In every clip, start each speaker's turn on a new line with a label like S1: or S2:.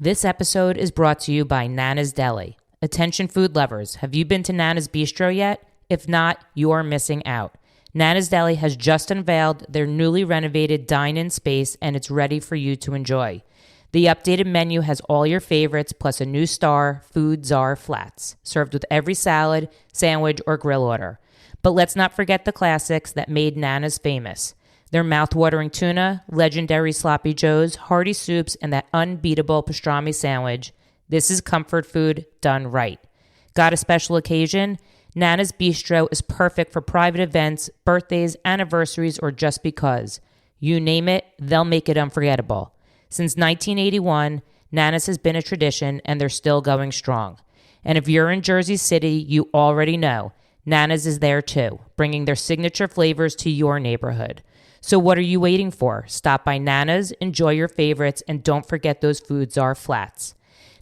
S1: This episode is brought to you by Nana's Deli. Attention food lovers, have you been to Nana's Bistro yet? If not, you are missing out. Nana's Deli has just unveiled their newly renovated dine-in space and it's ready for you to enjoy. The updated menu has all your favorites plus a new star, Food Czar Flats, served with every salad, sandwich, or grill order. But let's not forget the classics that made Nana's famous. Their mouth-watering tuna, legendary sloppy joes, hearty soups, and that unbeatable pastrami sandwich. This is comfort food done right. Got a special occasion? Nana's Bistro is perfect for private events, birthdays, anniversaries, or just because. You name it, they'll make it unforgettable. Since 1981, Nana's has been a tradition, and they're still going strong. And if you're in Jersey City, you already know, Nana's is there too, bringing their signature flavors to your neighborhood. So what are you waiting for? Stop by Nana's, enjoy your favorites, and don't forget those Food Czar Flats.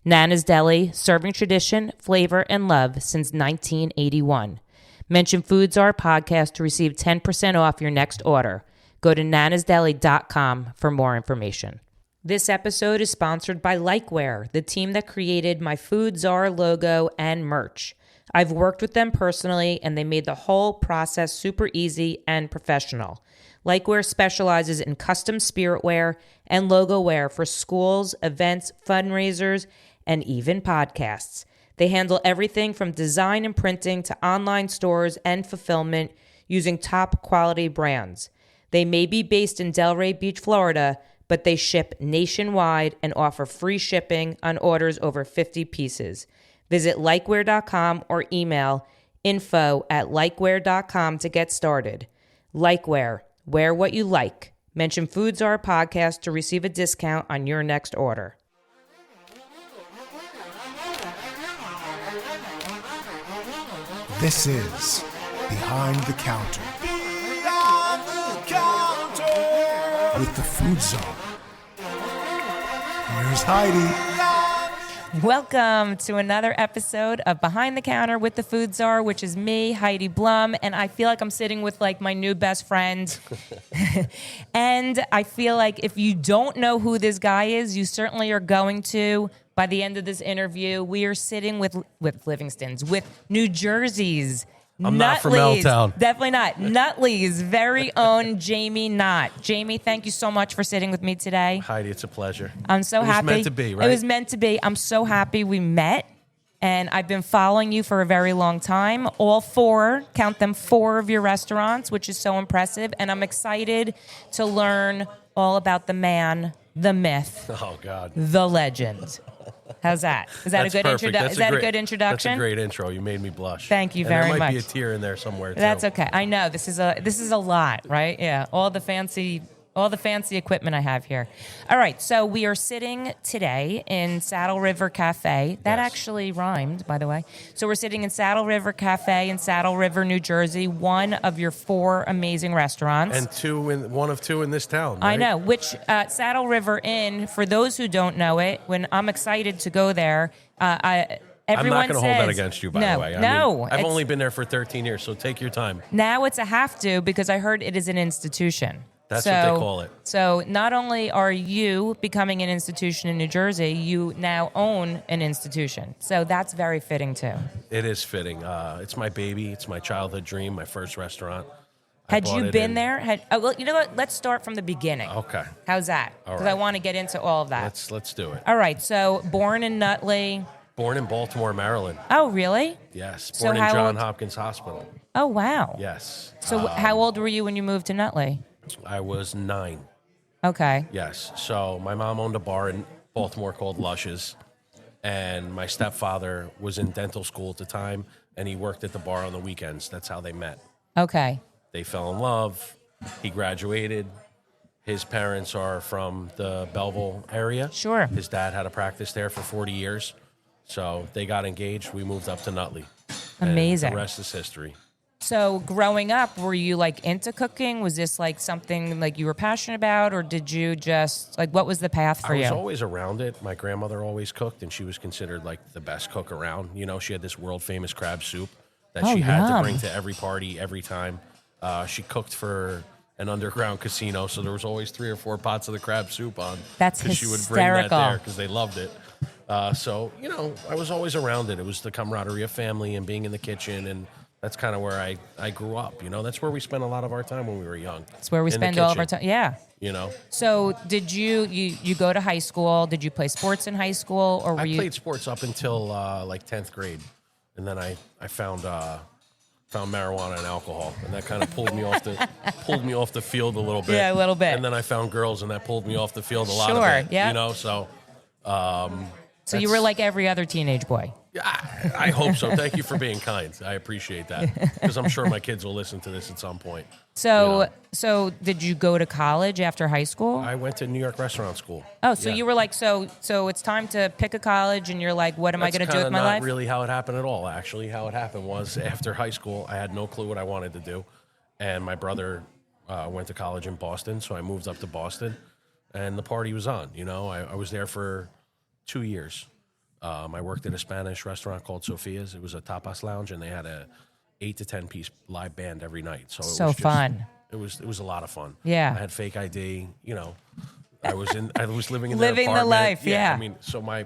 S1: Nana's Deli, serving tradition, flavor, and love since 1981. Mention Food Czar Podcast to receive 10% off your next order. Go to nanasdeli.com for more information. This episode is sponsored by Likeware, the team that created my Food Czar logo and merch. I've worked with them personally, and they made the whole process super easy and professional. Likeware specializes in custom spirit wear and logo wear for schools, events, fundraisers, and even podcasts. They handle everything from design and printing to online stores and fulfillment using top quality brands. They may be based in Delray Beach, Florida, but they ship nationwide and offer free shipping on orders over 50 pieces. Visit likeware.com or email info@likeware.com to get started. Likeware. Wear what you like. Mention Food Czar Podcast to receive a discount on your next order.
S2: This is Behind the Counter.
S3: Behind the Counter.
S2: With the Food Czar. Here's Heidi.
S1: Welcome to another episode of Behind the Counter with the Food Czar, which is me, Heidi Blum, and I feel like I'm sitting with like my new best friend. And I feel like if you don't know who this guy is, you certainly are going to by the end of this interview. We are sitting with Livingston's, with New Jersey's.
S3: I'm not from L-Town.
S1: Definitely not. Nutley's very own Jamie Knott. Jamie, thank you so much for sitting with me today.
S3: Heidi, it's a pleasure.
S1: I'm so happy.
S3: It was meant to be, right?
S1: It was meant to be. I'm so happy we met, and I've been following you for a very long time. All four, count them, four of your restaurants, which is so impressive, and I'm excited to learn all about the man, the myth,
S3: Oh, God.
S1: the legend. How's that? Is that a good introduction? Is that a good introduction?
S3: That's a great intro. You made me blush.
S1: Thank you very much.
S3: There might be a tear in there somewhere, too.
S1: That's okay. I know this is a lot, right? Yeah, all the fancy equipment I have here. All right, so we are sitting today in Saddle River Café. That
S3: Yes.
S1: actually rhymed, by the way. So we're sitting in Saddle River Café in Saddle River, New Jersey, one of your four amazing restaurants.
S3: And one of two in this town, right?
S1: I know, which Saddle River Inn, for those who don't know it, when I'm excited to go there, everyone
S3: I'm not going to hold that
S1: says-
S3: against you, by
S1: no,
S3: the way.
S1: No.
S3: I've
S1: it's-
S3: only been there for 13 years, so take your time.
S1: Now it's a have to because I heard it is an institution.
S3: That's what they call it.
S1: So not only are you becoming an institution in New Jersey, you now own an institution. So that's very fitting too.
S3: It is fitting. It's my baby. It's my childhood dream, my first restaurant.
S1: Had you been there? Well, you know what? Let's start from the beginning.
S3: Okay.
S1: How's that?
S3: All
S1: Because
S3: right.
S1: I want to get into all of that.
S3: Let's do it.
S1: All right. So born in Nutley.
S3: Born in Baltimore, Maryland.
S1: Oh, really?
S3: Yes.
S1: So
S3: Born in
S1: how
S3: Johns
S1: old-
S3: Hopkins Hospital.
S1: Oh, wow.
S3: Yes.
S1: So how old were you when you moved to Nutley?
S3: I was 9.
S1: Okay.
S3: Yes. So my mom owned a bar in Baltimore called Lush's, and my stepfather was in dental school at the time, and he worked at the bar on the weekends. That's how they met.
S1: Okay.
S3: They fell in love. He graduated. His parents are from the Belleville area.
S1: Sure.
S3: His dad had a practice there for 40 years. So they got engaged. We moved up to Nutley. And
S1: Amazing.
S3: the rest is history.
S1: So growing up, were you like into cooking? Was this like something like you were passionate about, or did you just like what was the path for
S3: I was
S1: you?
S3: always around it. My grandmother always cooked, and she was considered like the best cook around. You know, she had this world famous crab soup that
S1: Oh,
S3: she had
S1: yum.
S3: to bring to every party every time. She cooked for an underground casino, so there was always 3 or 4 pots of the crab soup on.
S1: That's
S3: because she would bring that
S1: hysterical.
S3: there because they loved it. So, I was always around it. It was the camaraderie of family and being in the kitchen, and that's kind of where I grew up. That's where we spent a lot of our time when we were young.
S1: It's where we spend all of our time. Yeah. So did you go to high school? Did you play sports in high school, or were you?
S3: I played sports up until like 10th grade, and then I found marijuana and alcohol, and that kind of pulled me off the field a little bit.
S1: Yeah, a little bit.
S3: And then I found girls, and that pulled me off the field a lot.
S1: Sure,
S3: of it,
S1: yeah.
S3: So
S1: you were like every other teenage boy.
S3: Yeah, I hope so. Thank you for being kind. I appreciate that, because I'm sure my kids will listen to this at some point.
S1: So did you go to college after high school?
S3: I went to New York restaurant school.
S1: Oh, so you were like, so it's time to pick a college, and you're like, what am I going to do with my life?
S3: That's not really how it happened at all. Actually, how it happened was after high school, I had no clue what I wanted to do, and my brother went to college in Boston, so I moved up to Boston, and the party was on. I was there for 2 years. I worked at a Spanish restaurant called Sophia's. It was a tapas lounge, and they had a 8 to 10 piece live band every night. So it was
S1: fun.
S3: It was a lot of fun.
S1: Yeah.
S3: I had fake ID. I was living in their
S1: Living the
S3: apartment.
S1: life. Yeah.
S3: I mean, so my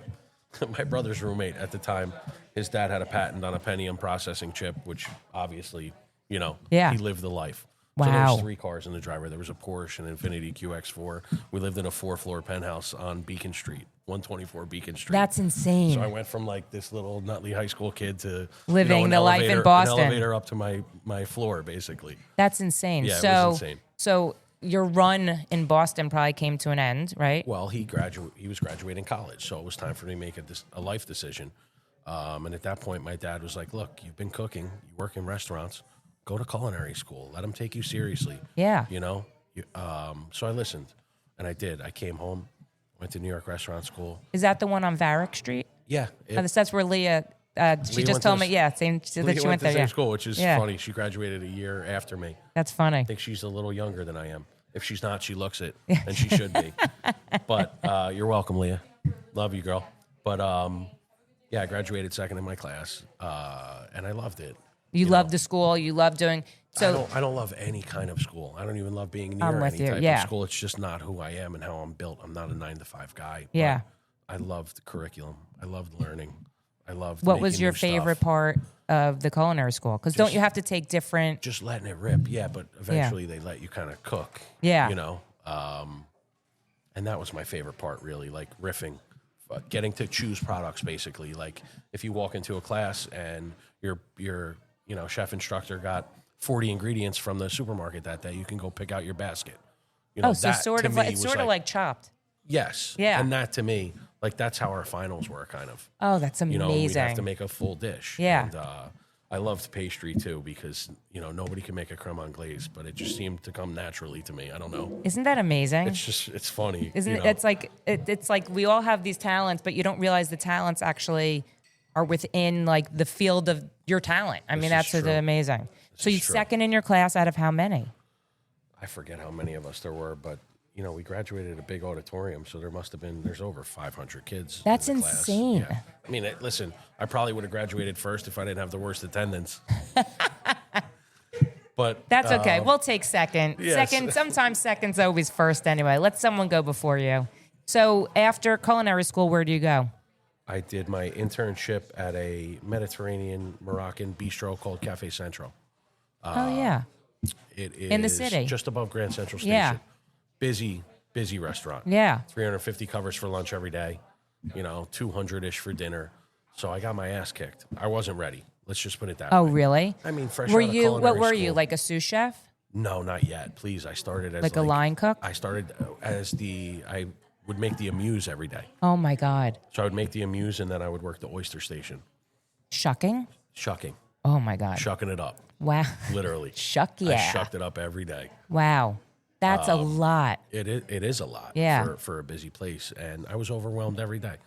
S3: brother's roommate at the time, his dad had a patent on a Pentium processing chip, which obviously, he lived the life. So there
S1: Wow.
S3: was 3 cars in the driveway. There was a Porsche, an Infiniti QX4. We lived in a 4-floor penthouse on Beacon Street, 124 Beacon Street.
S1: That's insane.
S3: So I went from like this little Nutley high school kid to
S1: Living
S3: an
S1: the life in Boston.
S3: An elevator up to my floor, basically.
S1: That's insane.
S3: Yeah, it was insane.
S1: So your run in Boston probably came to an end, right?
S3: Well, he was graduating college, so it was time for me to make a life decision. And at that point, my dad was like, "Look, you've been cooking, you work in restaurants. Go to culinary school. Let them take you seriously."
S1: Yeah.
S3: So I listened, and I did. I came home, went to New York restaurant school.
S1: Is that the one on Varick Street?
S3: Yeah.
S1: That's where Leah. She
S3: Leah
S1: just told me. Same. That she
S3: Leah
S1: went
S3: went to
S1: there.
S3: the
S1: Yeah.
S3: same school, which is
S1: Yeah.
S3: funny. She graduated a year after me.
S1: That's funny.
S3: I think she's a little younger than I am. If she's not, she looks it, and she should be. But you're welcome, Leah. Love you, girl. But I graduated second in my class, and I loved it.
S1: You love the school. You love doing. So
S3: I don't love any kind of school. I don't even love being near
S1: I'm with
S3: any
S1: you,
S3: type
S1: yeah.
S3: of school. It's just not who I am and how I'm built. I'm not a 9-to-5 guy. But
S1: Yeah.
S3: I loved the curriculum. I loved learning. I loved.
S1: what was
S3: making
S1: your
S3: new stuff.
S1: favorite part of the culinary school? Because don't you have to take different?
S3: Just letting it rip, yeah. But eventually they let you kind of cook.
S1: Yeah.
S3: And that was my favorite part, really, like riffing, getting to choose products, basically. Like if you walk into a class and your chef instructor got 40 ingredients from the supermarket that day, you can go pick out your basket.
S1: So
S3: that,
S1: sort
S3: to
S1: of
S3: me,
S1: like it's
S3: was
S1: sort of like Chopped.
S3: yes,
S1: Yeah.
S3: and that to me, like that's how our finals were, kind of.
S1: Oh, that's amazing.
S3: We'd have to make a full dish.
S1: Yeah.
S3: And I loved pastry too, because nobody can make a creme anglaise, but it just seemed to come naturally to me. I don't know.
S1: Isn't that amazing?
S3: It's funny.
S1: Isn't it? It's like it's like we all have these talents, but you don't realize the talents actually are within like the field of your talent. I mean, that's
S3: true.
S1: amazing. So you
S3: is true.
S1: second in your class out of how many?
S3: I forget how many of us there were, but we graduated at a big auditorium, so there's over 500 kids.
S1: That's
S3: in the class.
S1: insane.
S3: Yeah. I mean, listen, I probably would have graduated first if I didn't have the worst attendance. But
S1: That's okay. We'll take second.
S3: yes.
S1: Sometimes second's always first anyway. Let someone go before you. So after culinary school, where do you go?
S3: I did my internship at a Mediterranean Moroccan bistro called Cafe Central.
S1: Oh yeah.
S3: It is
S1: In the city.
S3: just above Grand Central Station.
S1: Yeah.
S3: Busy restaurant.
S1: Yeah.
S3: 350 covers for lunch every day, 200-ish for dinner. So I got my ass kicked. I wasn't ready. Let's just put it that way.
S1: Oh really?
S3: I mean, fresh
S1: Were
S3: out of
S1: you?
S3: culinary
S1: What were
S3: school.
S1: you? Like a sous chef?
S3: No, not yet. Please, I started as
S1: Like a line cook?
S3: I started I would make the amuse every day.
S1: Oh my God.
S3: So I would make the amuse, and then I would work the oyster station,
S1: Shucking?
S3: shucking,
S1: Oh my God.
S3: shucking it up,
S1: Wow.
S3: literally.
S1: Shuck
S3: I
S1: yeah.
S3: shucked it up every day.
S1: Wow. That's a lot.
S3: It is a lot
S1: Yeah.
S3: for a busy place, and I was overwhelmed every day.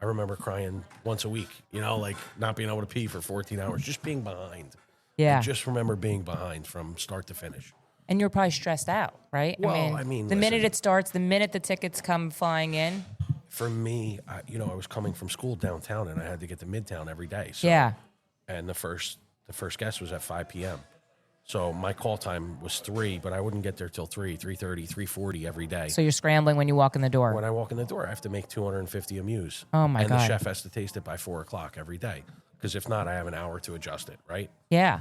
S3: I remember crying once a week, like not being able to pee for 14 hours, just being behind.
S1: Yeah.
S3: I just remember being behind from start to finish.
S1: And you're probably stressed out, right?
S3: Well, I mean,
S1: the minute
S3: listen.
S1: it starts, the minute the tickets come flying in.
S3: For me, I was coming from school downtown, and I had to get to Midtown every day. So,
S1: Yeah.
S3: And the first guest was at 5 p.m. So my call time was 3, but I wouldn't get there till 3:30, 3:40 every day.
S1: So you're scrambling when you walk in the door.
S3: When I walk in the door, I have to make 250 amuse.
S1: Oh, my
S3: And
S1: God.
S3: the chef has to taste it by 4 o'clock every day. Because if not, I have an hour to adjust it, right?
S1: Yeah.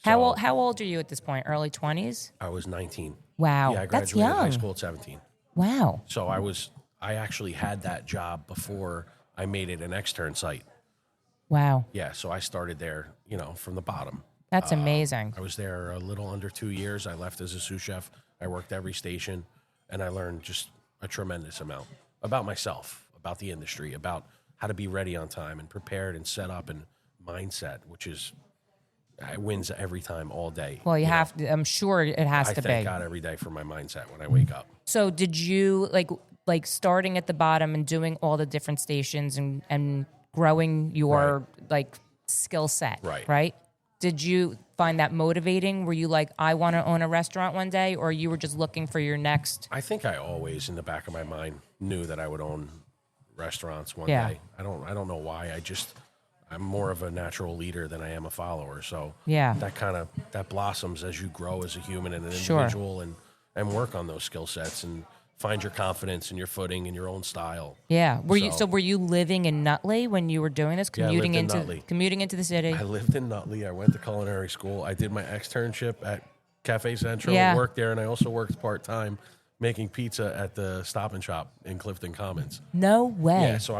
S3: So-
S1: How old are you at this point? Early 20s?
S3: I was 19.
S1: Wow.
S3: Yeah, I
S1: That's
S3: graduated high
S1: young.
S3: school at 17.
S1: Wow.
S3: So I actually had that job before I made it an extern site.
S1: Wow.
S3: Yeah, so I started there, from the bottom.
S1: That's amazing.
S3: I was there a little under 2 years. I left as a sous chef. I worked every station, and I learned just a tremendous amount about myself, about the industry, about how to be ready on time and prepared and set up and mindset, which is it wins every time, all day.
S1: Well, you have to, I'm sure it has
S3: I
S1: to
S3: thank
S1: be.
S3: God every day for my mindset when I wake up.
S1: So did you like starting at the bottom and doing all the different stations and growing your like skill set, right? Did you find that motivating? Were you like, I want to own a restaurant one day, or you were just looking for your next?
S3: I think I always, in the back of my mind, knew that I would own restaurants one
S1: Yeah.
S3: day. I don't know why. I'm more of a natural leader than I am a follower. So
S1: Yeah.
S3: that blossoms as you grow as a human and an
S1: Sure.
S3: individual and work on those skill sets and find your confidence and your footing and your own style.
S1: Yeah.
S3: So-
S1: Were you living in Nutley when you were doing this?
S3: Yeah, I lived in
S1: Commuting
S3: Nutley.
S1: into the city.
S3: I lived in Nutley. I went to culinary school. I did my externship at Cafe Central,
S1: Yeah.
S3: worked there, and I also worked part-time making pizza at the Stop and Shop in Clifton Commons.
S1: No way.
S3: Yeah, so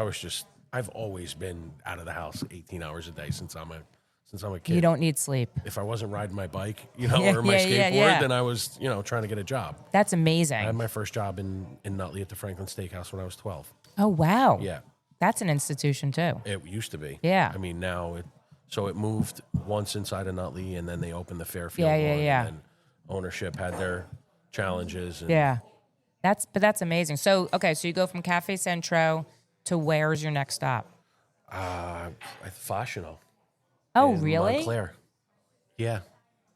S3: I've always been out of the house 18 hours a day since I'm a kid.
S1: You don't need sleep.
S3: If I wasn't riding my bike,
S1: Yeah,
S3: or my
S1: yeah,
S3: skateboard,
S1: yeah.
S3: then I was, trying to get a job.
S1: That's
S3: I had
S1: amazing.
S3: my first job in Nutley at the Franklin Steakhouse when I was 12.
S1: Oh, wow.
S3: Yeah,
S1: That's an institution too.
S3: it used to be.
S1: Yeah.
S3: I mean, now it moved once inside of Nutley, and then they opened the Fairfield
S1: Yeah,
S3: one,
S1: yeah.
S3: and then ownership had their challenges. And
S1: Yeah. That's amazing. So, okay, so you go from Cafe Centro to where's your next stop?
S3: Fascino.
S1: Oh,
S3: in
S1: really?
S3: Montclair. Yeah.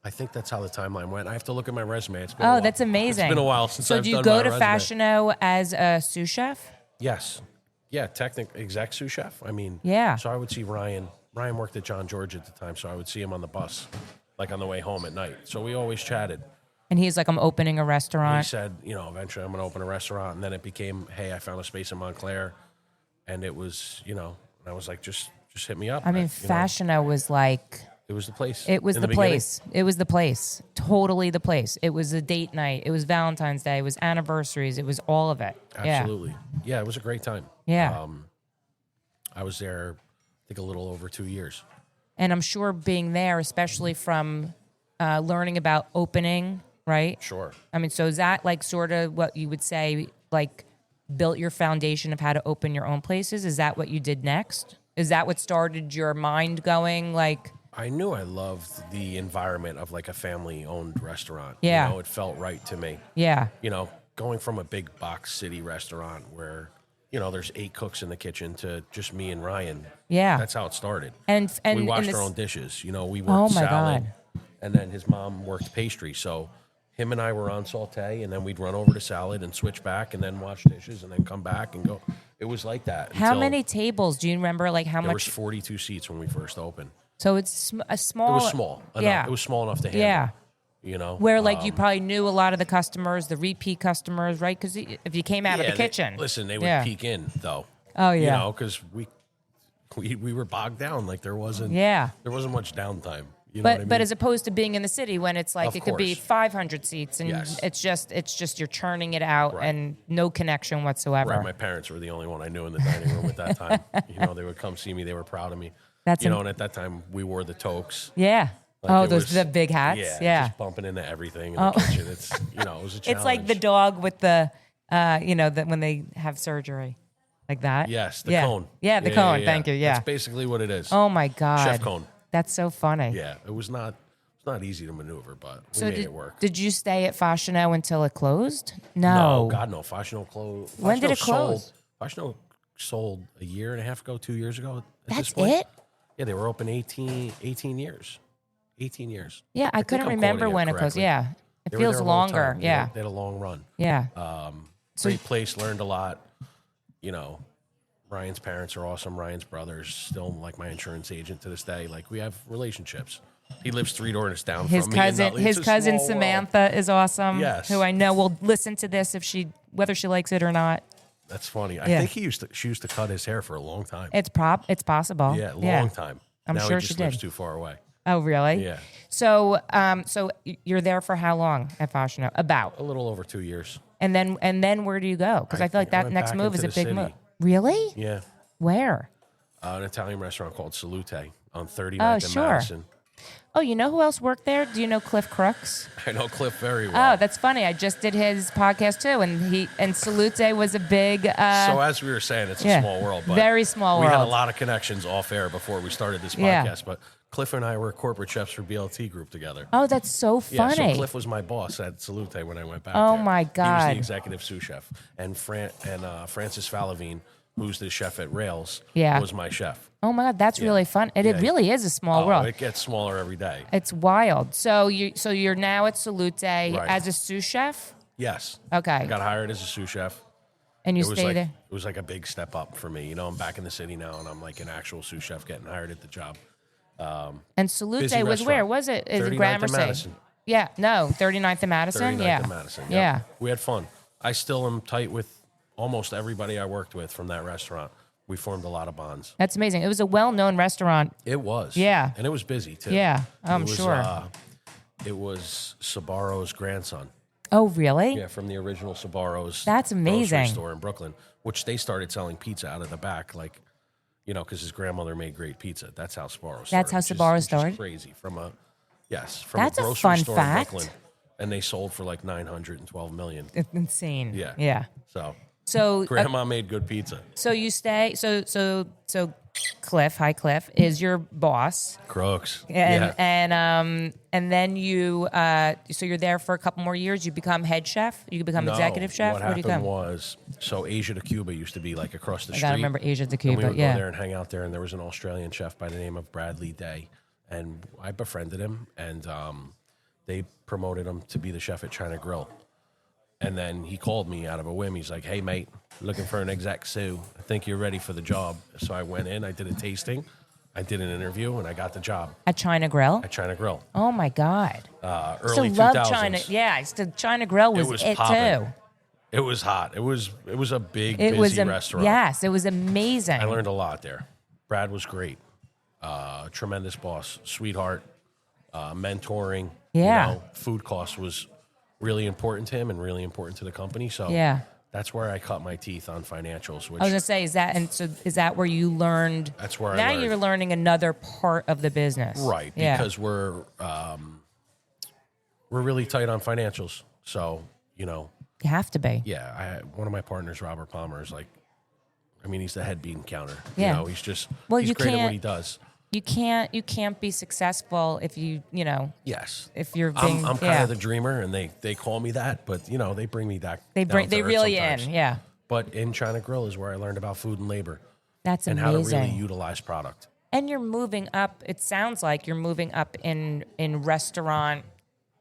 S3: I think that's how the timeline went. I have to look at my resume. It's been a while.
S1: That's amazing.
S3: It's been a while since
S1: So
S3: I've
S1: do you
S3: done
S1: go
S3: my
S1: to
S3: resume.
S1: Fascino as a sous chef?
S3: Yes. Yeah, exec sous chef. I mean,
S1: Yeah.
S3: So I would see Ryan. Ryan worked at John George at the time, so I would see him on the bus, like on the way home at night. So we always chatted.
S1: And he's like, I'm opening a
S3: He
S1: restaurant.
S3: said, eventually I'm going to open a restaurant. And then it became, hey, I found a space in Montclair. And it was, and I was like, just hit me up.
S1: I mean, Fascino was like,
S3: it was the place.
S1: it was
S3: in
S1: the
S3: beginning.
S1: place. It was the place. Totally the place. It was a date night. It was Valentine's Day. It was anniversaries. It was all of it.
S3: Absolutely. Yeah, it was a great time.
S1: Yeah.
S3: I was there, I think, a little over 2 years.
S1: And I'm sure being there, especially from learning about opening, right?
S3: Sure.
S1: I mean, so is that like sort of what you would say, like built your foundation of how to open your own places? Is that what you did next? Is that what started your mind going like?
S3: I knew I loved the environment of like a family-owned restaurant.
S1: Yeah.
S3: It felt right to me.
S1: Yeah.
S3: Going from a big box city restaurant where, there's 8 cooks in the kitchen to just me and Ryan.
S1: Yeah.
S3: That's how it started.
S1: And
S3: we washed
S1: in
S3: our
S1: this-
S3: own dishes. We
S1: Oh,
S3: worked
S1: my
S3: salad.
S1: God.
S3: And then his mom worked pastry. So him and I were on saute, and then we'd run over to salad and switch back and then wash dishes and then come back and go. It was like that.
S1: How
S3: until
S1: many tables? Do you remember like how
S3: There was
S1: much?
S3: 42 seats when we first opened.
S1: So it's a small.
S3: It was small. Enough.
S1: Yeah.
S3: It was small enough to handle.
S1: Yeah. Where like you
S3: Um,
S1: probably knew a lot of the customers, the repeat customers, right? Because if you came out of the kitchen.
S3: Listen, they would
S1: Yeah.
S3: peek in, though.
S1: Oh, yeah.
S3: Because we were bogged down. Like there wasn't much downtime. You know what I mean?
S1: But as opposed to being in the city when it's like
S3: Of
S1: it could be
S3: course.
S1: 500 seats and
S3: Yes.
S1: it's just you're churning it out
S3: Right.
S1: and no connection whatsoever.
S3: Right, my parents were the only one I knew in the dining room at that time. They would come see me. They were proud of me.
S1: That's
S3: and at that time we wore the toques.
S1: Yeah.
S3: Like, it
S1: those
S3: was-
S1: the big hats. Yeah.
S3: just bumping into everything in the kitchen. It's it was a challenge.
S1: It's like the dog with the that when they have surgery. Like that.
S3: Yes, the
S1: Yeah.
S3: cone.
S1: Yeah, the cone. Thank you. Yeah.
S3: That's basically what it is.
S1: Oh my God.
S3: Chef cone.
S1: That's so funny.
S3: Yeah, it was not easy to maneuver, but we
S1: So
S3: made it work.
S1: did you stay at Fascino until it closed? No.
S3: No, God, no. Fascino closed.
S1: When did it close?
S3: Fascino sold a year and a half ago, 2 years ago. At
S1: That's
S3: this point.
S1: it?
S3: Yeah, they were open 18 years. 18 years.
S1: Yeah, I
S3: think
S1: couldn't
S3: I'm
S1: remember
S3: quoting
S1: when it closed.
S3: correctly.
S1: Yeah. It
S3: They were
S1: feels
S3: there a long
S1: longer.
S3: time.
S1: Yeah.
S3: They had a long run.
S1: Yeah.
S3: Great place, learned a lot. Ryan's parents are awesome. Ryan's brother's still like my insurance agent to this day. Like we have relationships. He lives 3 doors down
S1: His
S3: from me. in Nutley.
S1: his
S3: It's a
S1: cousin
S3: small world.
S1: Samantha is awesome.
S3: Yes.
S1: Who I know will listen to this whether she likes it or not.
S3: That's funny. I
S1: Yeah.
S3: think she used to cut his hair for a long time.
S1: It's possible.
S3: Yeah, long time.
S1: I'm
S3: now
S1: sure
S3: he just
S1: she
S3: lives
S1: did.
S3: too far away.
S1: Oh, really?
S3: Yeah.
S1: So, so you're there for how long at Fashiono? About.
S3: A little over 2 years.
S1: And then where do you go? Because I feel like that
S3: went
S1: next
S3: back
S1: move is
S3: into
S1: a
S3: the
S1: big
S3: city.
S1: move. Really?
S3: Yeah.
S1: Where?
S3: An Italian restaurant called Salute on 39th
S1: Oh,
S3: and
S1: sure.
S3: Madison.
S1: Oh, you know who else worked there? Do you know Cliff Crooks?
S3: I know Cliff very well.
S1: Oh, that's funny. I just did his podcast too, and Salute was a big.
S3: So as we were saying, it's a small world. But
S1: very small
S3: we had a
S1: world.
S3: lot of connections off air before we started this
S1: Yeah.
S3: podcast. But Cliff and I were corporate chefs for BLT Group together.
S1: Oh, that's so
S3: Yeah,
S1: funny.
S3: so Cliff was my boss at Salute when I went back
S1: Oh,
S3: there.
S1: my
S3: He was
S1: God.
S3: the executive sous chef. And Francis Falavine, who's the chef at Rails,
S1: Yeah.
S3: was my chef.
S1: Oh my God, that's really fun. And it
S3: Yeah.
S1: really is a small world.
S3: It gets smaller every day.
S1: It's wild. So you're now at Salute as a sous chef.
S3: Yes.
S1: Okay.
S3: I got hired as a sous chef.
S1: And you
S3: It was
S1: stay
S3: like
S1: there.
S3: it was like a big step up for me. You know, I'm back in the city now, and I'm like an actual sous chef getting hired at the job.
S1: And Salute
S3: busy
S1: was
S3: restaurant.
S1: where? Was it? Is it
S3: 39th and
S1: Gramercy?
S3: Madison.
S1: Yeah. No, 39th and Madison.
S3: 39th
S1: Yeah.
S3: and Madison. Yep.
S1: Yeah.
S3: We had fun. I still am tight with almost everybody I worked with from that restaurant. We formed a lot of bonds.
S1: That's amazing. It was a well-known restaurant.
S3: It was.
S1: Yeah.
S3: And it was busy too.
S1: Yeah, I'm
S3: It was,
S1: sure.
S3: It was Sabaro's grandson.
S1: Oh, really?
S3: Yeah, from the original Sabaro's.
S1: That's amazing.
S3: Grocery store in Brooklyn, which they started selling pizza out of the back, like, you know, because his grandmother made great pizza. That's how Sbarro started.
S1: That's how
S3: which is-
S1: Sbarro
S3: which is
S1: started?
S3: crazy. From a
S1: That's a
S3: grocery
S1: fun
S3: store
S1: fact.
S3: in Brooklyn, and they sold for like 912 million.
S1: It's insane.
S3: Yeah.
S1: Yeah. So
S3: Grandma made good pizza.
S1: So you stay. So Cliff, hi Cliff, is your boss,
S3: Crooks.
S1: and then you. So you're there for a couple more years. You become head chef. You become executive chef.
S3: What
S1: do you
S3: happened
S1: become?
S3: was, so Asia to Cuba used to be like across the
S1: I
S3: street.
S1: gotta remember Asia to
S3: And
S1: Cuba.
S3: we would
S1: Yeah.
S3: go there and hang out there, and there was an Australian chef by the name of Bradley Day, and I befriended him, and they promoted him to be the chef at China Grill. And then he called me out of a whim. He's like, "Hey, mate, looking for an exec sous. I think you're ready for the job." So I went in, I did a tasting, I did an interview, and I got the job
S1: At China Grill.
S3: at China Grill.
S1: Oh my God.
S3: Early
S1: Still love
S3: 2000s.
S1: China. Yeah, China Grill was it
S3: poppin'.
S1: too.
S3: It was hot. It was a big,
S1: It
S3: busy
S1: was
S3: restaurant.
S1: Yes, it was amazing.
S3: I learned a lot there. Brad was great. Tremendous boss, sweetheart, mentoring.
S1: Yeah.
S3: You know, food cost was really important to him and really important to the company. So
S1: Yeah.
S3: that's where I cut my teeth on financials. Which
S1: I was gonna say, is that where you learned?
S3: That's where I
S1: now
S3: learned.
S1: you're learning another part of the business,
S3: right,
S1: Yeah.
S3: because we're really tight on financials. So you know,
S1: You have to be.
S3: yeah. One of my partners, Robert Palmer, is like, I mean, he's the head bean counter.
S1: Yeah.
S3: You know, he's just
S1: Well,
S3: he's
S1: you
S3: great at
S1: can't-
S3: what he does.
S1: You can't be successful if you know
S3: Yes.
S1: if you're being.
S3: I'm kind of the dreamer, and they call me that, but you know they bring me back.
S1: they
S3: down to earth
S1: reel you
S3: sometimes.
S1: in. Yeah,
S3: But in China Grill is where I learned about food and labor
S1: that's
S3: and
S1: amazing.
S3: how to really utilize product.
S1: And you're moving up. It sounds like you're moving up in restaurant,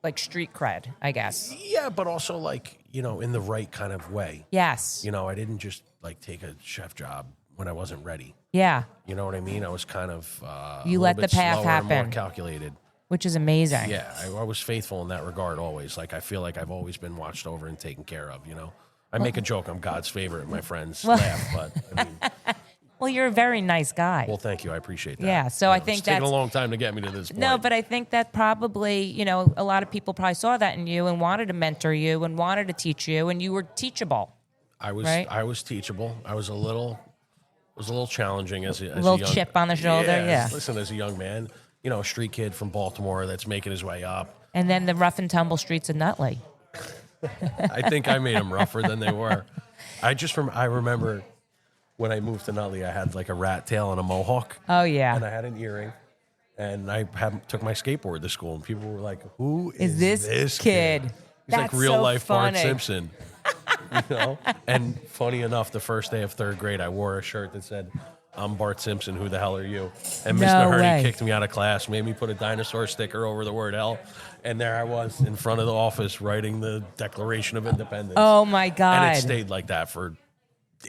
S1: like street cred, I guess.
S3: Yeah, but also like you know in the right kind of way.
S1: Yes.
S3: You know, I didn't just like take a chef job when I wasn't ready.
S1: Yeah,
S3: You know what I mean? I was kind of
S1: You
S3: a
S1: let
S3: little
S1: the
S3: bit
S1: path
S3: slower and more
S1: happen.
S3: calculated.
S1: which is amazing.
S3: Yeah, I was faithful in that regard always. Like I feel like I've always been watched over and taken care of. You know, I make a joke. I'm God's favorite. My friends laugh, but I mean,
S1: Well, you're a very nice guy.
S3: well, thank you. I appreciate that.
S1: Yeah, so
S3: You
S1: I
S3: know,
S1: think
S3: it's taken a
S1: that's-
S3: long time to get me to this point.
S1: No, but I think that probably, a lot of people probably saw that in you and wanted to mentor you and wanted to teach you, and you were teachable.
S3: I was
S1: right?
S3: I was teachable. I was a little challenging as a
S1: Little
S3: young,
S1: chip on the shoulder, yeah.
S3: Listen, as a young man, you know, a street kid from Baltimore that's making his way up.
S1: And then the rough and tumble streets of Nutley.
S3: I think I made them rougher than they were. I remember when I moved to Nutley, I had like a rat tail and a mohawk.
S1: Oh, yeah.
S3: And I had an earring. And I took my skateboard to school, and people were like, "Who
S1: Is this kid?"
S3: He's
S1: That's
S3: like real
S1: so
S3: life
S1: funny.
S3: Bart Simpson." You know? And funny enough, the first day of third grade, I wore a shirt that said, "I'm Bart Simpson. Who the hell are you?" And
S1: No
S3: Mr. Hurdy
S1: way.
S3: kicked me out of class, made me put a dinosaur sticker over the word "L," and there I was in front of the office writing the Declaration of Independence.
S1: Oh, my God.
S3: And it stayed like that for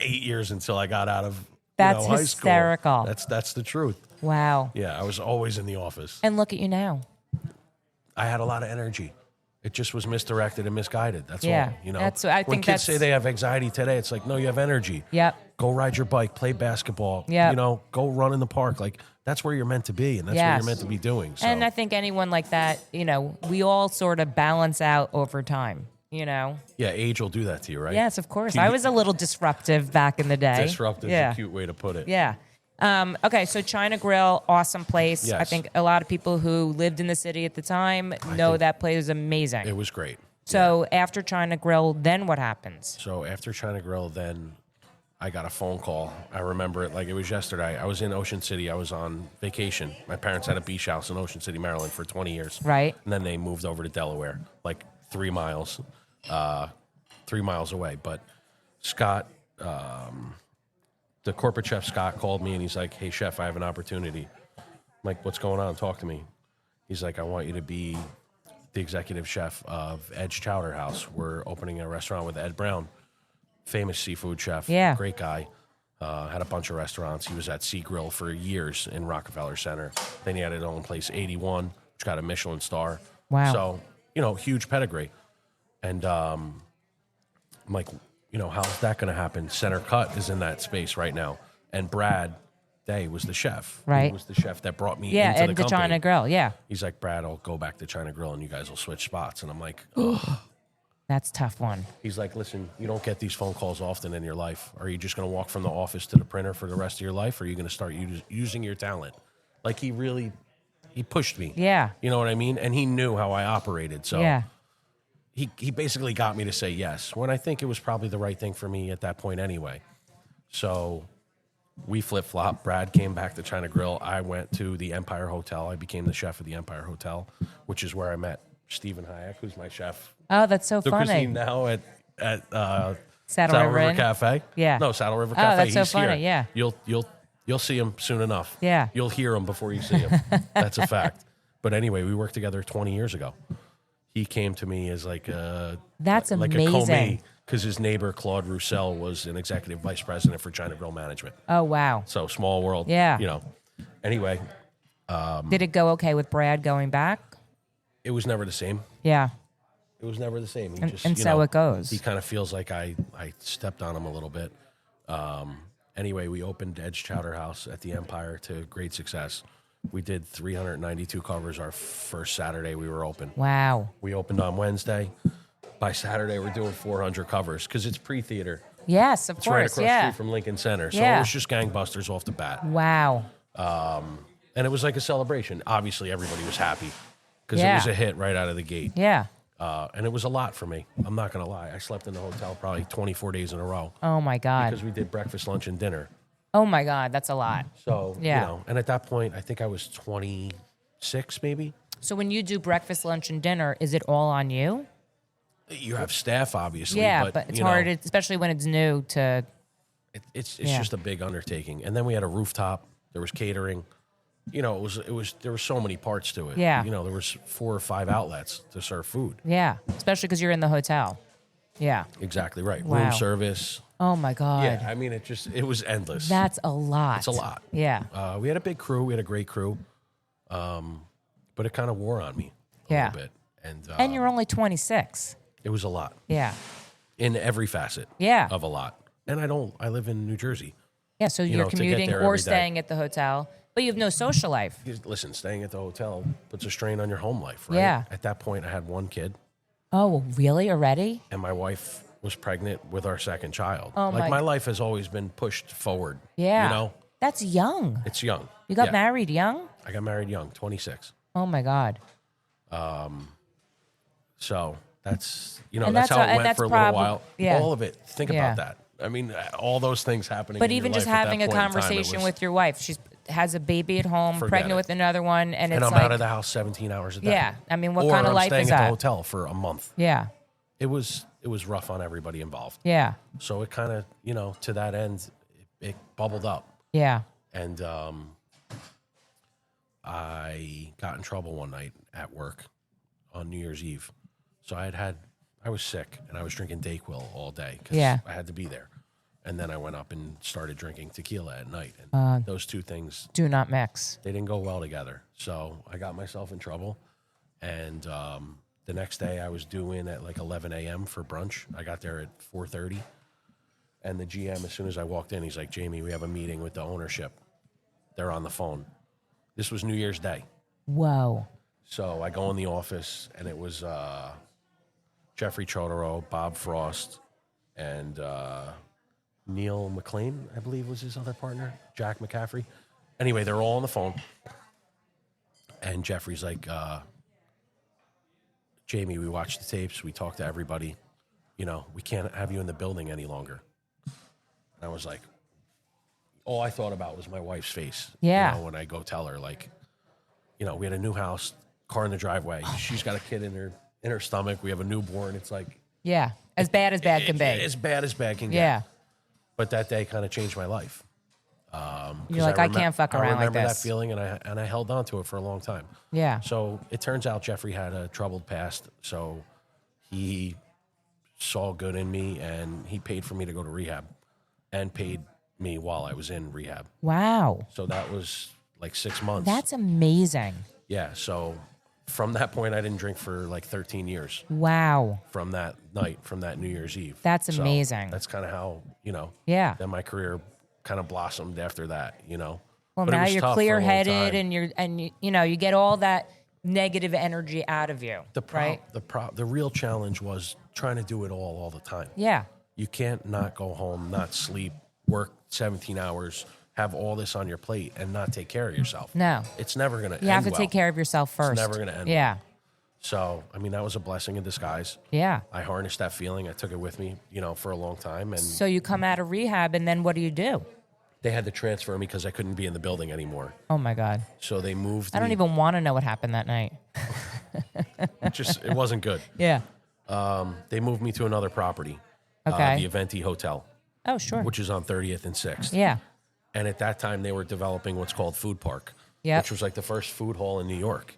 S3: 8 years until I got out of
S1: That's
S3: high
S1: hysterical.
S3: School. That's the truth.
S1: Wow.
S3: Yeah, I was always in the office.
S1: And look at you now.
S3: I had a lot of energy. It just was misdirected and misguided. That's
S1: Yeah,
S3: all.
S1: I
S3: when
S1: think
S3: kids say they have anxiety today, it's like, no, you have energy.
S1: Yep.
S3: Go ride your bike, play basketball.
S1: Yep.
S3: Go run in the park. Like, that's where you're meant to be, and that's what you're meant to be doing. So.
S1: And I think anyone like that, we all sort of balance out over time.
S3: Yeah, age will do that to you, right?
S1: Yes, of course. I was a little disruptive back in the day.
S3: Disruptive is a cute way to put it.
S1: Yeah. Okay, so China Grill, awesome place.
S3: Yes.
S1: I think a lot of people who lived in the city at the time know that place is amazing.
S3: It was great.
S1: So after China Grill, then what happens?
S3: So after China Grill, then I got a phone call. I remember it like it was yesterday. I was in Ocean City. I was on vacation. My parents had a beach house in Ocean City, Maryland for 20 years.
S1: Right.
S3: And then they moved over to Delaware, like 3 miles away. But Scott, the corporate chef Scott called me and he's like, hey, chef, I have an opportunity. I'm like, what's going on? Talk to me. He's like, I want you to be the executive chef of Edge Chowder House. We're opening a restaurant with Ed Brown, famous seafood chef.
S1: Yeah.
S3: Great guy. Had a bunch of restaurants. He was at Sea Grill for years in Rockefeller Center. Then he had his own place, 81, which got a Michelin star.
S1: Wow.
S3: So, huge pedigree. And I'm like, how's that going to happen? Center Cut is in that space right now. And Brad Day was the chef.
S1: Right.
S3: He was the chef that brought me into
S1: Yeah,
S3: the
S1: and the
S3: company.
S1: China Grill, yeah.
S3: He's like, Brad, I'll go back to China Grill and you guys will switch spots. And I'm like, ugh.
S1: That's a tough one.
S3: He's like, listen, you don't get these phone calls often in your life. Are you just going to walk from the office to the printer for the rest of your life? Or are you going to start using your talent? Like he pushed me.
S1: Yeah.
S3: You know what I mean? And he knew how I operated. So
S1: Yeah.
S3: he basically got me to say yes, when I think it was probably the right thing for me at that point anyway. So we flip-flopped. Brad came back to China Grill. I went to the Empire Hotel. I became the chef of the Empire Hotel, which is where I met Stephen Hayek, who's my chef.
S1: Oh, that's so
S3: The
S1: funny.
S3: cuisine now at
S1: Saddle
S3: River
S1: Inn?
S3: Cafe.
S1: Yeah.
S3: No, Saddle River Cafe.
S1: that's so
S3: He's
S1: funny,
S3: here.
S1: yeah.
S3: You'll see him soon enough.
S1: Yeah.
S3: You'll hear him before you see him. That's a fact. But anyway, we worked together 20 years ago. He came to me as like a
S1: amazing.
S3: Because his neighbor Claude Roussel was an executive vice president for China Grill Management.
S1: Oh, wow.
S3: So small world.
S1: Yeah.
S3: Anyway,
S1: Did it go okay with Brad going back?
S3: it was never the same.
S1: Yeah.
S3: It was never the same. He
S1: And so it goes.
S3: He kind of feels like I stepped on him a little bit. Anyway, we opened Edge Chowder House at the Empire to great success. We did 392 covers our first Saturday we were open.
S1: Wow.
S3: We opened on Wednesday. By Saturday, we're doing 400 covers because it's pre-theater.
S1: Yes, of
S3: It's right
S1: course.
S3: across the
S1: Yeah.
S3: street from Lincoln Center. So
S1: Yeah.
S3: it was just gangbusters off the bat.
S1: Wow.
S3: And it was like a celebration. Obviously, everybody was happy because
S1: Yeah.
S3: it was a hit right out of the gate.
S1: Yeah.
S3: And it was a lot for me. I'm not going to lie. I slept in the hotel probably 24 days in a row
S1: Oh, my God.
S3: because we did breakfast, lunch, and dinner.
S1: Oh, my God. That's a lot.
S3: So,
S1: Yeah.
S3: and at that point, I think I was 26 maybe.
S1: So when you do breakfast, lunch, and dinner, is it all on you?
S3: You have staff, obviously.
S1: Yeah, but it's hard, especially when it's new to...
S3: It's
S1: Yeah.
S3: just a big undertaking. And then we had a rooftop. There was catering. There were so many parts to it.
S1: Yeah.
S3: There was 4 or 5 outlets to serve food.
S1: Yeah, especially because you're in the hotel. Yeah.
S3: Exactly right.
S1: Wow.
S3: Room service.
S1: Oh, my God.
S3: Yeah, I mean, it was endless.
S1: That's a lot.
S3: It's a lot.
S1: Yeah.
S3: We had a big crew. We had a great crew. But it kind of wore on me a
S1: Yeah.
S3: little bit.
S1: And you're only 26.
S3: It was a lot
S1: Yeah.
S3: in every facet
S1: Yeah.
S3: of a lot. And I live in New Jersey.
S1: Yeah, so you're
S3: know, to get
S1: commuting
S3: there
S1: or
S3: every day.
S1: staying at the hotel, but you have no social life.
S3: Listen, staying at the hotel puts a strain on your home life, right?
S1: Yeah.
S3: At that point, I had 1 kid,
S1: Oh, really? Already?
S3: and my wife was pregnant with our second child.
S1: Oh,
S3: my life has always been pushed forward.
S1: Yeah. That's young.
S3: It's young.
S1: You got
S3: Yeah.
S1: married young?
S3: I got married young, 26.
S1: Oh, my God.
S3: So that's
S1: And
S3: that's
S1: that's
S3: how
S1: and
S3: it went
S1: that's
S3: for a little
S1: prob-
S3: while.
S1: yeah.
S3: All of it. Think
S1: Yeah.
S3: about that. I mean, all those things happening.
S1: But
S3: in
S1: even
S3: your
S1: just
S3: life at that
S1: having a
S3: point in time, it
S1: conversation
S3: was-
S1: with your wife, she has a baby at home,
S3: Forget
S1: pregnant
S3: it.
S1: with another one, and it's
S3: and I'm
S1: like,
S3: out of the house 17 hours a day.
S1: Yeah. I mean, what
S3: Or
S1: kind of
S3: I'm
S1: life
S3: staying
S1: is
S3: at the
S1: that?
S3: hotel for a month.
S1: Yeah.
S3: It was rough on everybody involved.
S1: Yeah.
S3: So it kind of, to that end, it bubbled up.
S1: Yeah.
S3: And I got in trouble one night at work on New Year's Eve. So I was sick and I was drinking Dayquil all day because
S1: Yeah.
S3: I had to be there. And then I went up and started drinking tequila at night. And those two things,
S1: Do not mix.
S3: they didn't go well together. So I got myself in trouble. And the next day I was due in at like 11 a.m. for brunch. I got there at 4:30. And the GM, as soon as I walked in, he's like, Jamie, we have a meeting with the ownership. They're on the phone. This was New Year's Day.
S1: Whoa.
S3: So I go in the office, and it was Jeffrey Chodorow, Bob Frost, and Neil McLean, I believe was his other partner, Jack McCaffrey. Anyway, they're all on the phone. And Jeffrey's like, Jamie, we watched the tapes. We talked to everybody. You know, we can't have you in the building any longer. And I was like, all I thought about was my wife's face.
S1: Yeah.
S3: You know, when I go tell her, like, you know, we had a new house, car in the driveway. She's got a kid in her stomach. We have a newborn. It's like,
S1: Yeah. As bad as bad can be.
S3: as bad as bad can get.
S1: Yeah.
S3: But that day kind of changed my life.
S1: You're like, I can't fuck around like
S3: I remember
S1: this.
S3: that feeling, and I held on to it for a long time.
S1: Yeah.
S3: So it turns out Jeffrey had a troubled past, so he saw good in me, and he paid for me to go to rehab and paid me while I was in rehab.
S1: Wow.
S3: So that was like 6 months.
S1: That's amazing.
S3: Yeah, so from that point, I didn't drink for like 13 years.
S1: Wow.
S3: From that night, from that New Year's Eve.
S1: That's
S3: So
S1: amazing.
S3: that's kind of how, you know,
S1: Yeah.
S3: then my career kind of blossomed after that, you know.
S1: Well,
S3: But it
S1: now
S3: was
S1: you're
S3: tough for a long
S1: clear-headed,
S3: time.
S1: and you know, you get all that negative energy out of you, right?
S3: The real challenge was trying to do it all the time.
S1: Yeah.
S3: You can't not go home, not sleep, work 17 hours, have all this on your plate, and not take care of yourself.
S1: No.
S3: It's never going to end
S1: You have to
S3: well.
S1: take care of yourself first.
S3: never gonna end
S1: Yeah.
S3: So, I mean, that was a blessing in disguise.
S1: Yeah.
S3: I harnessed that feeling. I took it with me, you know, for a long time. And
S1: So you come out of rehab, and then what do you do?
S3: they had to transfer me because I couldn't be in the building anymore.
S1: Oh, my God.
S3: So they moved
S1: I don't
S3: me.
S1: even want to know what happened that night.
S3: It wasn't good.
S1: Yeah.
S3: They moved me to another property,
S1: Okay.
S3: the Aventi Hotel,
S1: Oh, sure.
S3: which is on 30th and 6th.
S1: Yeah.
S3: And at that time, they were developing what's called Food Park,
S1: Yep.
S3: which was like the first food hall in New York,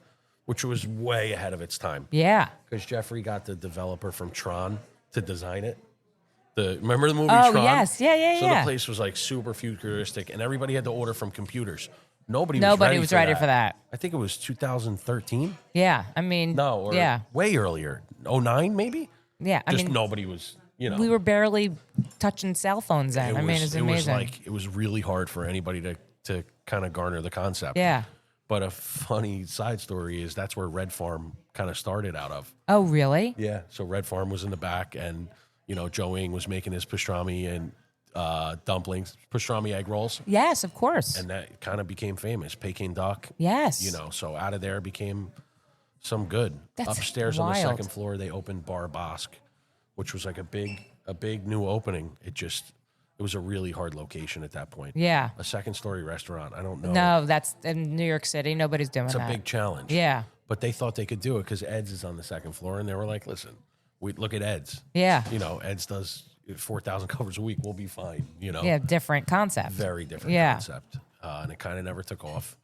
S3: which was way ahead of its time.
S1: Yeah.
S3: Because Jeffrey got the developer from Tron to design it. Remember the movie
S1: Oh,
S3: Tron?
S1: yes. Yeah.
S3: So the place was like super futuristic, and everybody had to order from computers. Nobody
S1: was ready for that.
S3: I think it was 2013.
S1: Yeah. I mean,
S3: No, or
S1: yeah.
S3: way earlier. 09 maybe?
S1: Yeah. I
S3: Just
S1: mean,
S3: nobody was, you know.
S1: we were barely touching cell phones then. I mean, it's amazing.
S3: It was really hard for anybody to kind of garner the concept.
S1: Yeah.
S3: But a funny side story is that's where Red Farm kind of started out of.
S1: Oh, really?
S3: Yeah. So Red Farm was in the back, and, you know, Joe Ing was making his pastrami and dumplings, pastrami egg rolls.
S1: Yes, of course.
S3: And that kind of became famous. Peking duck.
S1: Yes.
S3: You know, so out of there became some good.
S1: That's
S3: Upstairs on the
S1: wild.
S3: second floor, they opened Bar Bosque, which was like a big new opening. It was a really hard location at that point.
S1: Yeah.
S3: A second story restaurant. I don't know.
S1: No, that's in New York City. Nobody's doing
S3: It's
S1: that.
S3: a big challenge.
S1: Yeah.
S3: But they thought they could do it because Ed's is on the second floor, and they were like, listen, we look at Ed's.
S1: Yeah.
S3: You know, Ed's does 4,000 covers a week. We'll be fine, you know.
S1: Yeah, different concept.
S3: Very different
S1: Yeah.
S3: concept. And it kind of never took off.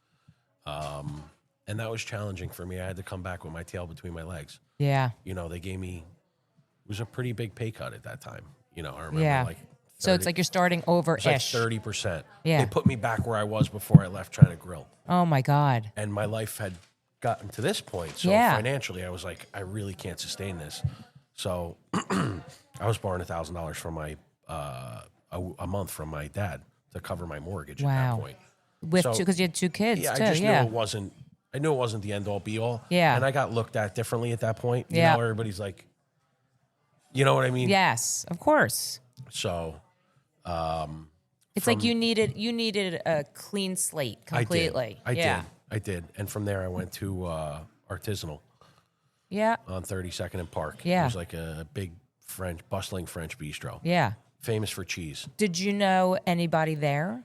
S3: And that was challenging for me. I had to come back with my tail between my legs.
S1: Yeah.
S3: You know, they gave me, it was a pretty big pay cut at that time. You know, I remember
S1: Yeah.
S3: like 30,
S1: So it's like you're starting over-ish.
S3: it's like 30%.
S1: Yeah.
S3: They put me back where I was before I left trying to grill.
S1: Oh, my God.
S3: And my life had gotten to this point. So
S1: Yeah.
S3: financially, I was like, I really can't sustain this. So I was borrowing $1,000 from my, a month from my dad to cover my mortgage at
S1: Wow.
S3: that point.
S1: Because you had two kids,
S3: Yeah,
S1: too.
S3: I just
S1: Yeah.
S3: knew it wasn't the end all be all.
S1: Yeah.
S3: And I got looked at differently at that point. You
S1: Yeah.
S3: know, everybody's like, you know what I mean?
S1: Yes, of course.
S3: So
S1: It's like you needed a clean slate completely.
S3: I did. And from there I went to Artisanal
S1: Yeah.
S3: on 32nd and Park.
S1: Yeah.
S3: It was like a big bustling French bistro.
S1: Yeah.
S3: Famous for cheese.
S1: Did you know anybody there?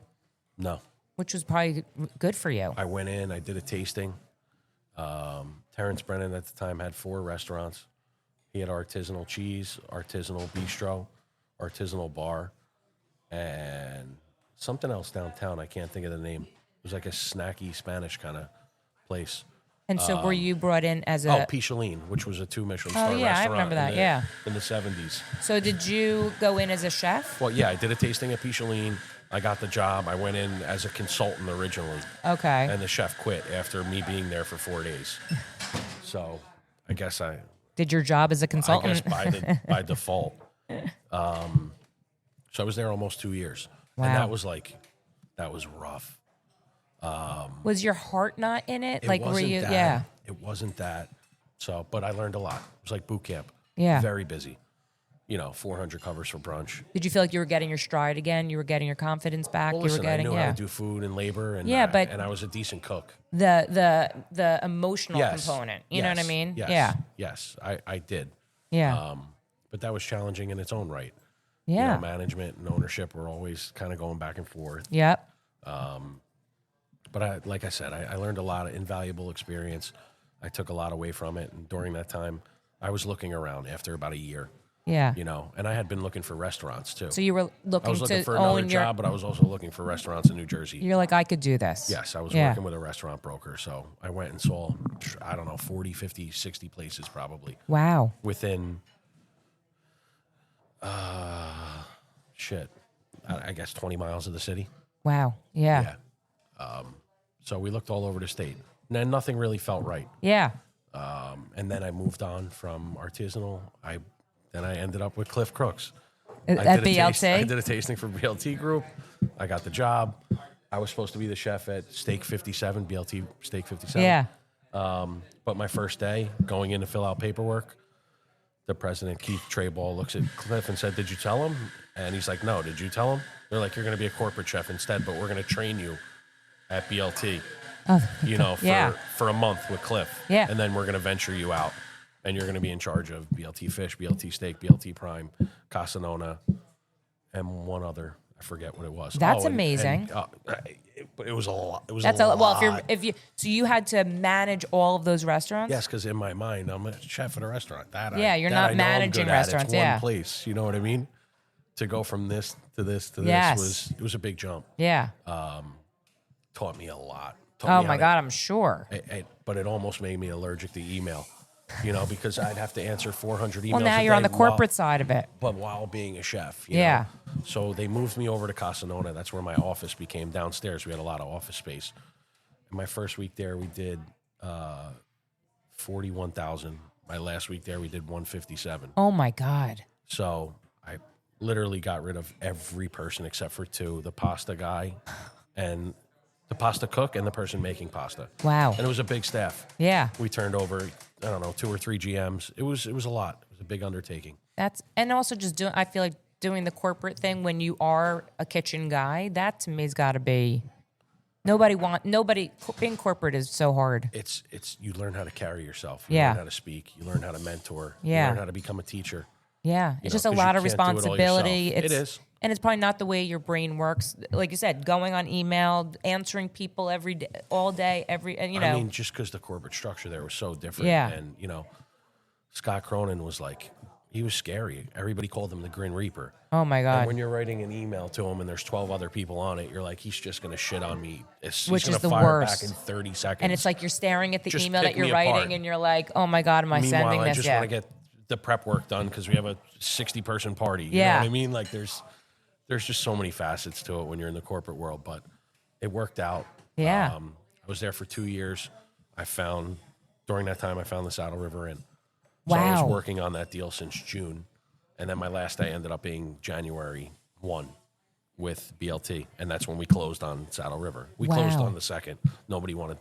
S3: No.
S1: Which was probably good for you.
S3: I went in, I did a tasting. Terrence Brennan at the time had 4 restaurants. He had artisanal cheese, artisanal bistro, artisanal bar, and something else downtown. I can't think of the name. It was like a snacky Spanish kind of place.
S1: And so were you brought in as a...
S3: Picheline, which was a 2 Michelin star
S1: yeah, I
S3: restaurant.
S1: remember that,
S3: In the 70s.
S1: So did you go in as a chef?
S3: Well, yeah, I did a tasting at Picheline. I got the job. I went in as a consultant originally.
S1: Okay.
S3: And the chef quit after me being there for 4 days. So I guess
S1: Did your job as a consultant?
S3: I guess by default. So I was there almost 2 years.
S1: Wow.
S3: And that was rough.
S1: Was your heart not in it?
S3: Were you?
S1: That. Yeah.
S3: It wasn't that. So, but I learned a lot. It was like boot camp.
S1: Yeah.
S3: Very busy. 400 covers for brunch.
S1: Did you feel like you were getting your stride again? You were getting your confidence back?
S3: Well, listen, I knew how to do food and labor, and and I was a decent cook.
S1: The emotional component. You know what I mean?
S3: Yes. Yes, I did.
S1: Yeah.
S3: But that was challenging in its own right.
S1: Yeah.
S3: Management and ownership were always kind of going back and forth.
S1: Yep.
S3: But like I said, I learned a lot of invaluable experience. I took a lot away from it. And during that time, I was looking around after about a year.
S1: Yeah.
S3: And I had been looking for restaurants too.
S1: So you were looking
S3: I was looking
S1: to
S3: for another
S1: own
S3: job, but I was also looking for restaurants in New Jersey.
S1: You're like, I could do this.
S3: Yes, I was working with a restaurant broker. So I went and saw, 40, 50, 60 places probably.
S1: Wow.
S3: Within, I guess 20 miles of the city.
S1: Wow. Yeah.
S3: Yeah. So we looked all over the state. And then nothing really felt right.
S1: Yeah.
S3: And then I moved on from artisanal. Then I ended up with Cliff Crooks.
S1: At BLT?
S3: I did a tasting for BLT Group. I got the job. I was supposed to be the chef at Steak 57, BLT Steak 57.
S1: Yeah.
S3: But my first day, going in to fill out paperwork, the president, Keith Trayball, looks at Cliff and said, "Did you tell him?" And he's like, "No, did you tell him?" They're like, "You're going to be a corporate chef instead, but we're going to train you at BLT, for a month with Cliff.
S1: Yeah.
S3: And then we're going to venture you out. And you're going to be in charge of BLT Fish, BLT Steak, BLT Prime, Casa Nona, and one other. I forget what it was.
S1: That's amazing.
S3: But it was a lot. It was
S1: That's
S3: a lot.
S1: Well, so you had to manage all of those restaurants?
S3: Yes, because in my mind, I'm a chef at a restaurant.
S1: You're not managing restaurants.
S3: It's one place. You know what I mean? To go from this to this to this was a big jump.
S1: Yeah.
S3: Taught me a lot.
S1: Oh my God, I'm sure.
S3: But it almost made me allergic to email. Because I'd have to answer 400 emails.
S1: Well, now you're on the corporate side of it.
S3: But while being a chef. You know? So they moved me over to Casa Nona. That's where my office became downstairs. We had a lot of office space. And my first week there, we did 41,000. My last week there, we did 157.
S1: Oh my God.
S3: So I literally got rid of every person except for two, the pasta guy and the pasta cook and the person making pasta.
S1: Wow.
S3: And it was a big staff.
S1: Yeah.
S3: We turned over, 2 or 3 GMs. It was a lot. It was a big undertaking.
S1: And also just I feel like doing the corporate thing when you are a kitchen guy, that to me has got to be, being corporate is so hard.
S3: It's you learn how to carry yourself. You learn how to speak. You learn how to mentor.
S1: Yeah.
S3: You learn how to become a teacher.
S1: Yeah. It's just a lot of responsibility.
S3: It is.
S1: And it's probably not the way your brain works. Like you said, going on email, answering people every day, all day, I mean,
S3: just because the corporate structure there was so different.
S1: Yeah.
S3: And, Scott Cronin was like, he was scary. Everybody called him the Grin Reaper.
S1: Oh, my God.
S3: And when you're writing an email to him and there's 12 other people on it, you're like, he's just going to shit on me.
S1: Which is the
S3: fire
S1: worst.
S3: Back in 30 seconds.
S1: And it's like you're staring at the
S3: Just
S1: email
S3: pick
S1: that you're
S3: me
S1: writing
S3: apart.
S1: and you're like, oh, my God, am I
S3: Meanwhile,
S1: sending this?
S3: I just want to get the prep work done because we have a 60-person party. You know what I mean? Like there's just so many facets to it when you're in the corporate world, but it worked out.
S1: Yeah.
S3: I was there for 2 years. During that time, I found the Saddle River Inn. So
S1: Wow.
S3: I was working on that deal since June. And then my last day ended up being January 1 with BLT. And that's when we closed on Saddle River. We closed on the 2nd. Nobody wanted,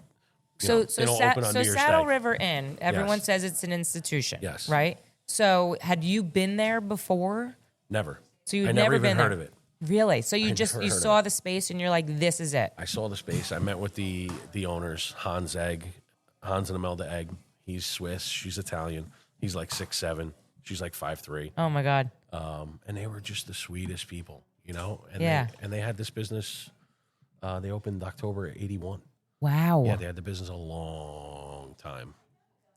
S1: So
S3: open on New Year's
S1: Saddle
S3: Day.
S1: River Inn, everyone
S3: Yes.
S1: says it's an institution.
S3: Yes.
S1: Right? So had you been there before?
S3: Never.
S1: So you'd
S3: I
S1: never
S3: never even
S1: been
S3: heard
S1: there?
S3: of it.
S1: Really? So you
S3: never heard of
S1: saw
S3: it.
S1: the space and you're like, this is it.
S3: I saw the space. I met with the owners, Hans and Imelda Egg. He's Swiss. She's Italian. He's like 6'7". She's like 5'3".
S1: Oh my God.
S3: And they were just the sweetest people, And
S1: Yeah.
S3: they had this business. They opened October '81.
S1: Wow.
S3: Yeah, they had the business a long time,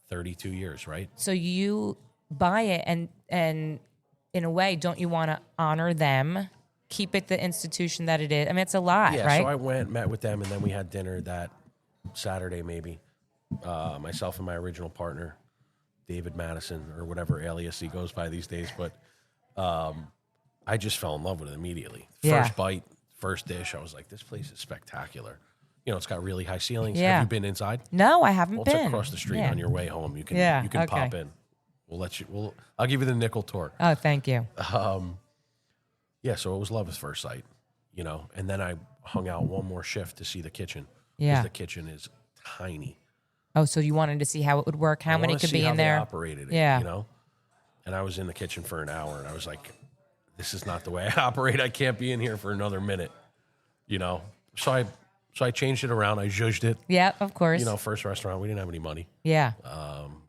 S3: 32 years, right?
S1: So you buy it and in a way, don't you want to honor them? Keep it the institution that it is. I mean, it's a lot,
S3: Yeah.
S1: right?
S3: So I went, met with them, and then we had dinner that Saturday maybe. myself and my original partner, David Madison, or whatever alias he goes by these days. But I just fell in love with it immediately.
S1: Yeah.
S3: First bite, first dish, I was like, this place is spectacular. You know, it's got really high ceilings.
S1: Yeah.
S3: Have you been inside?
S1: No, I haven't
S3: Well,
S1: been.
S3: it's across the street
S1: Yeah.
S3: on your way home. You can
S1: okay.
S3: pop in. I'll give you the nickel tour.
S1: Oh, thank you.
S3: Yeah, so it was love at first sight, you know. And then I hung out one more shift to see the kitchen.
S1: Yeah.
S3: Because the kitchen is tiny.
S1: Oh, so you wanted to see how it would work, how many could be in there?
S3: They operated it,
S1: Yeah.
S3: you know. And I was in the kitchen for an hour, and I was like, this is not the way I operate. I can't be in here for another minute, you know. So I changed it around. I zhuzhed it.
S1: Yeah, of course.
S3: You know, first restaurant, we didn't have any money.
S1: Yeah.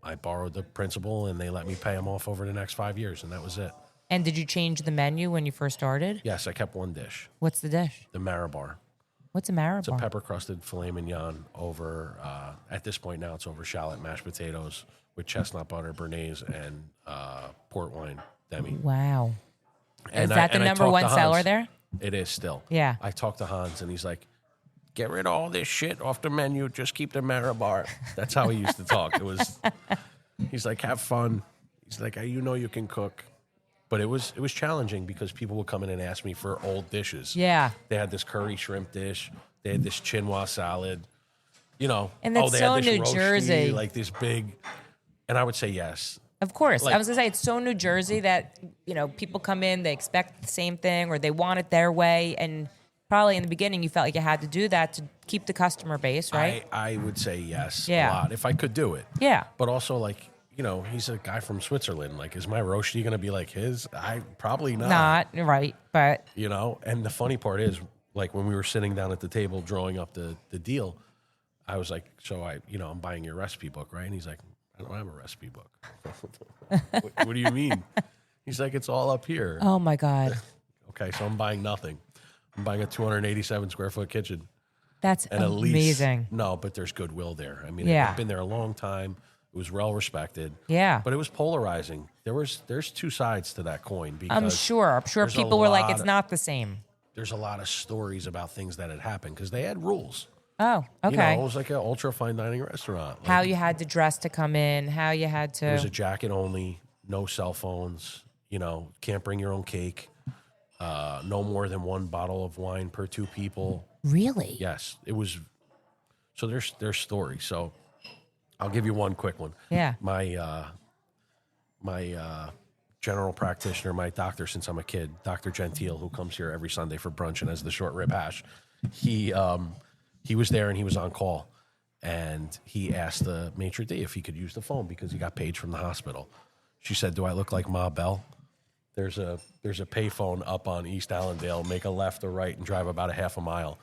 S3: I borrowed the principal, and they let me pay them off over the next 5 years, and that was it.
S1: And did you change the menu when you first started?
S3: Yes, I kept one dish,
S1: What's the dish?
S3: the Marabar.
S1: What's a Marabar?
S3: It's a pepper-crusted filet mignon over, at this point now, it's over shallot mashed potatoes with chestnut butter, béarnaise, and port wine demi.
S1: Wow.
S3: And
S1: Is that the
S3: I
S1: number
S3: talked
S1: one
S3: to
S1: seller
S3: Hans.
S1: there?
S3: It is still.
S1: Yeah.
S3: I talked to Hans, and he's like, get rid of all this shit off the menu. Just keep the Marabar. That's how he used to talk. He's like, have fun. He's like, you know you can cook. But it was challenging because people would come in and ask me for old dishes.
S1: Yeah.
S3: They had this curry shrimp dish. They had this chinois salad. You know.
S1: And that's
S3: they
S1: so
S3: had this
S1: New
S3: roasty,
S1: Jersey.
S3: like this big. And I would say yes.
S1: Of course.
S3: Like-
S1: I was going to say, it's so New Jersey that, you know, people come in, they expect the same thing or they want it their way. And probably in the beginning, you felt like you had to do that to keep the customer base, right?
S3: I would say yes
S1: Yeah.
S3: a lot if I could do it.
S1: Yeah.
S3: But also, like, you know, he's a guy from Switzerland. Like, is my roasty going to be like his? Probably not.
S1: Not, right. But
S3: You know, and the funny part is, like, when we were sitting down at the table drawing up the deal, I was like, so I'm buying your recipe book, right? And he's like, I don't have a recipe book. What do you mean? He's like, it's all up here.
S1: oh my God.
S3: Okay, so I'm buying nothing. I'm buying a 287 square foot kitchen.
S1: That's
S3: And
S1: amazing.
S3: at least, no, but there's goodwill there. I mean,
S1: Yeah.
S3: I've been there a long time. It was well respected.
S1: Yeah.
S3: But it was polarizing. There's two sides to that coin. Because
S1: I'm sure
S3: there's a
S1: people were like,
S3: lot
S1: it's
S3: of-
S1: not the same.
S3: There's a lot of stories about things that had happened because they had rules.
S1: Oh, okay.
S3: You know, it was like an ultra fine dining restaurant. Like,
S1: How you had to dress to come in, how you had to.
S3: it was a jacket only, no cell phones. You know, can't bring your own cake. No more than one bottle of wine per two people.
S1: Really?
S3: Yes, it was. So there's stories. So I'll give you one quick one.
S1: Yeah.
S3: My general practitioner, my doctor since I'm a kid, Dr. Gentile, who comes here every Sunday for brunch and has the short rib hash. He was there and he was on call, and he asked the maitre d' if he could use the phone because he got paged from the hospital. She said, "Do I look like Ma Bell?" There's a payphone up on East Allendale. Make a left or right and drive about a half a mile.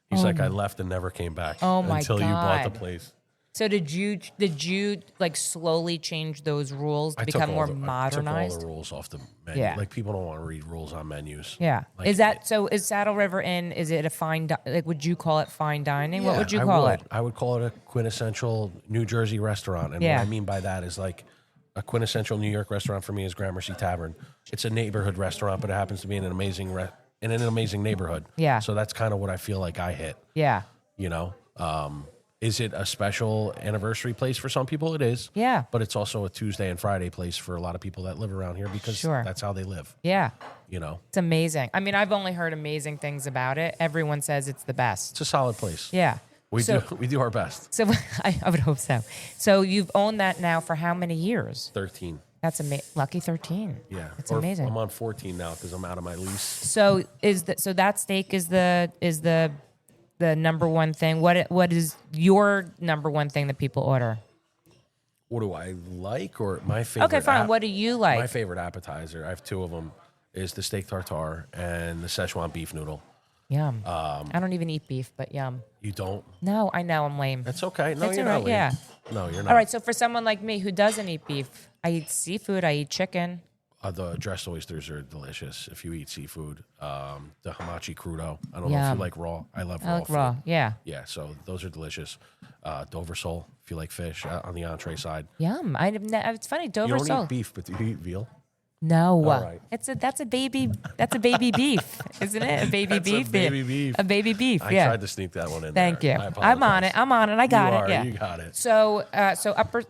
S3: He's like, I left and never came back until you bought the
S1: God.
S3: place.
S1: So did you like slowly change those rules to become more
S3: I took all
S1: modernized?
S3: the rules off the menu.
S1: Yeah.
S3: Like, people don't want to read rules on menus.
S1: Yeah.
S3: Like,
S1: Is Saddle River Inn, is it a like, would you call it fine dining? What would you call it?
S3: I would call it a quintessential New Jersey restaurant. And
S1: Yeah.
S3: what I mean by that is, like, a quintessential New York restaurant for me is Gramercy Tavern. It's a neighborhood restaurant, but it happens to be in an amazing neighborhood.
S1: Yeah.
S3: So that's kind of what I feel like I hit.
S1: Yeah.
S3: You know, is it a special anniversary place for some people? It is.
S1: Yeah.
S3: But it's also a Tuesday and Friday place for a lot of people that live around here because
S1: Sure.
S3: that's how they live.
S1: Yeah.
S3: You know,
S1: It's amazing. I mean, I've only heard amazing things about it. Everyone says it's the best.
S3: it's a solid place.
S1: Yeah.
S3: We do our best.
S1: So I would hope so. So you've owned that now for how many years?
S3: 13.
S1: That's lucky 13.
S3: Yeah.
S1: It's
S3: Or
S1: amazing.
S3: I'm on 14 now because I'm out of my lease.
S1: So that steak is the number one thing. What is your number one thing that people order?
S3: What do I like, or my favorite?
S1: Okay, fine. What do you like?
S3: My favorite appetizer, I have two of them, is the steak tartare and the Szechuan beef noodle.
S1: Yum. I don't even eat beef, but yum.
S3: You don't?
S1: No, I know I'm lame.
S3: That's okay. No,
S1: That's
S3: you're
S1: all
S3: not
S1: right, yeah.
S3: lame. No, you're not.
S1: All right, so for someone like me who doesn't eat beef, I eat seafood, I eat chicken.
S3: The dressed oysters are delicious if you eat seafood. The hamachi crudo. I don't know if
S1: Yum.
S3: you like raw. I love
S1: I
S3: raw
S1: like
S3: food.
S1: raw, yeah.
S3: Yeah, so those are delicious. Dover sole, if you like fish, on the entree side.
S1: Yum. It's funny,
S3: You
S1: Dover
S3: don't
S1: sole.
S3: eat beef, but do you eat veal?
S1: No,
S3: All right.
S1: that's a baby beef, isn't it? A baby
S3: That's a
S1: beef.
S3: baby beef.
S1: A baby beef.
S3: I
S1: yeah.
S3: tried to sneak that one in
S1: Thank
S3: there.
S1: you.
S3: I
S1: I'm on
S3: apologize.
S1: it. I'm on it. I got it. Yeah.
S3: You got it.
S1: So upper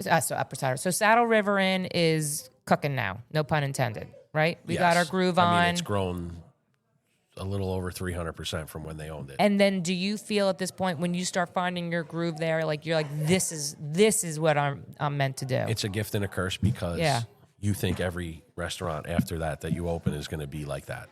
S1: side. So Saddle River Inn is cooking now. No pun intended. Right? We got our
S3: Yes.
S1: groove on.
S3: I mean, it's grown a little over 300% from when they owned it.
S1: And then, do you feel at this point when you start finding your groove there, like you're like, this is what I'm meant to do?
S3: It's a gift and a curse because you think every restaurant after that you open is going to be like that.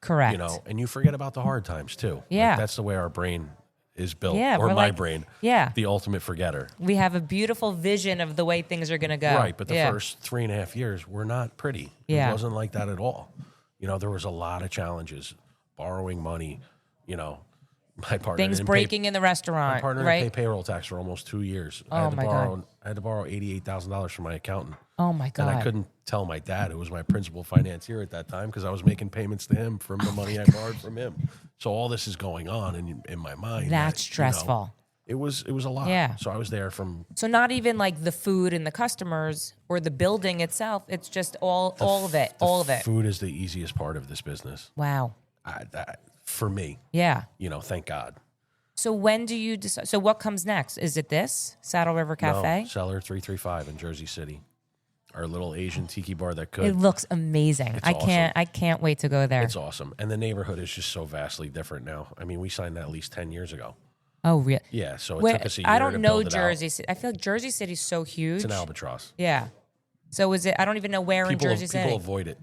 S1: Correct.
S3: You know, and you forget about the hard times too.
S1: Yeah.
S3: Like, that's the way our brain is built.
S1: Yeah,
S3: or
S1: we're
S3: my
S1: like-
S3: brain.
S1: yeah.
S3: The ultimate forgetter.
S1: We have a beautiful vision of the way things are going to go.
S3: Right. But the first 3.5 years were not pretty.
S1: Yeah.
S3: It wasn't like that at all. You know, there was a lot of challenges, borrowing money, you know, my partner
S1: Things
S3: didn't
S1: breaking in the restaurant,
S3: My partner
S1: right?
S3: didn't pay payroll tax for almost 2 years.
S1: Oh,
S3: I had to
S1: my
S3: borrow,
S1: God.
S3: I had to borrow $88,000 from my accountant.
S1: Oh my God.
S3: And I couldn't tell my dad, who was my principal financier at that time, because I was making payments to him from the money I borrowed from him. So all this is going on in my mind.
S1: That's
S3: that,
S1: stressful.
S3: It was a lot.
S1: Yeah.
S3: So I was there from
S1: So not even like the food and the customers or the building itself. It's just all of it. All of it.
S3: Food is the easiest part of this business.
S1: Wow.
S3: For me,
S1: Yeah.
S3: you know, thank God.
S1: So when do you decide? So what comes next? Is it this Saddle River Cafe?
S3: No, Cellar 335 in Jersey City. Our little Asian tiki bar that could.
S1: It looks amazing.
S3: It's
S1: I can't wait to go there.
S3: It's awesome. And the neighborhood is just so vastly different now. I mean, we signed that lease 10 years ago.
S1: Oh, really?
S3: Yeah, so it took us a year
S1: I
S3: to
S1: don't know
S3: build it out.
S1: Jersey City. I feel like Jersey City's so huge.
S3: It's an albatross.
S1: Yeah. So is it? I don't even know where in Jersey City.
S3: People avoid it.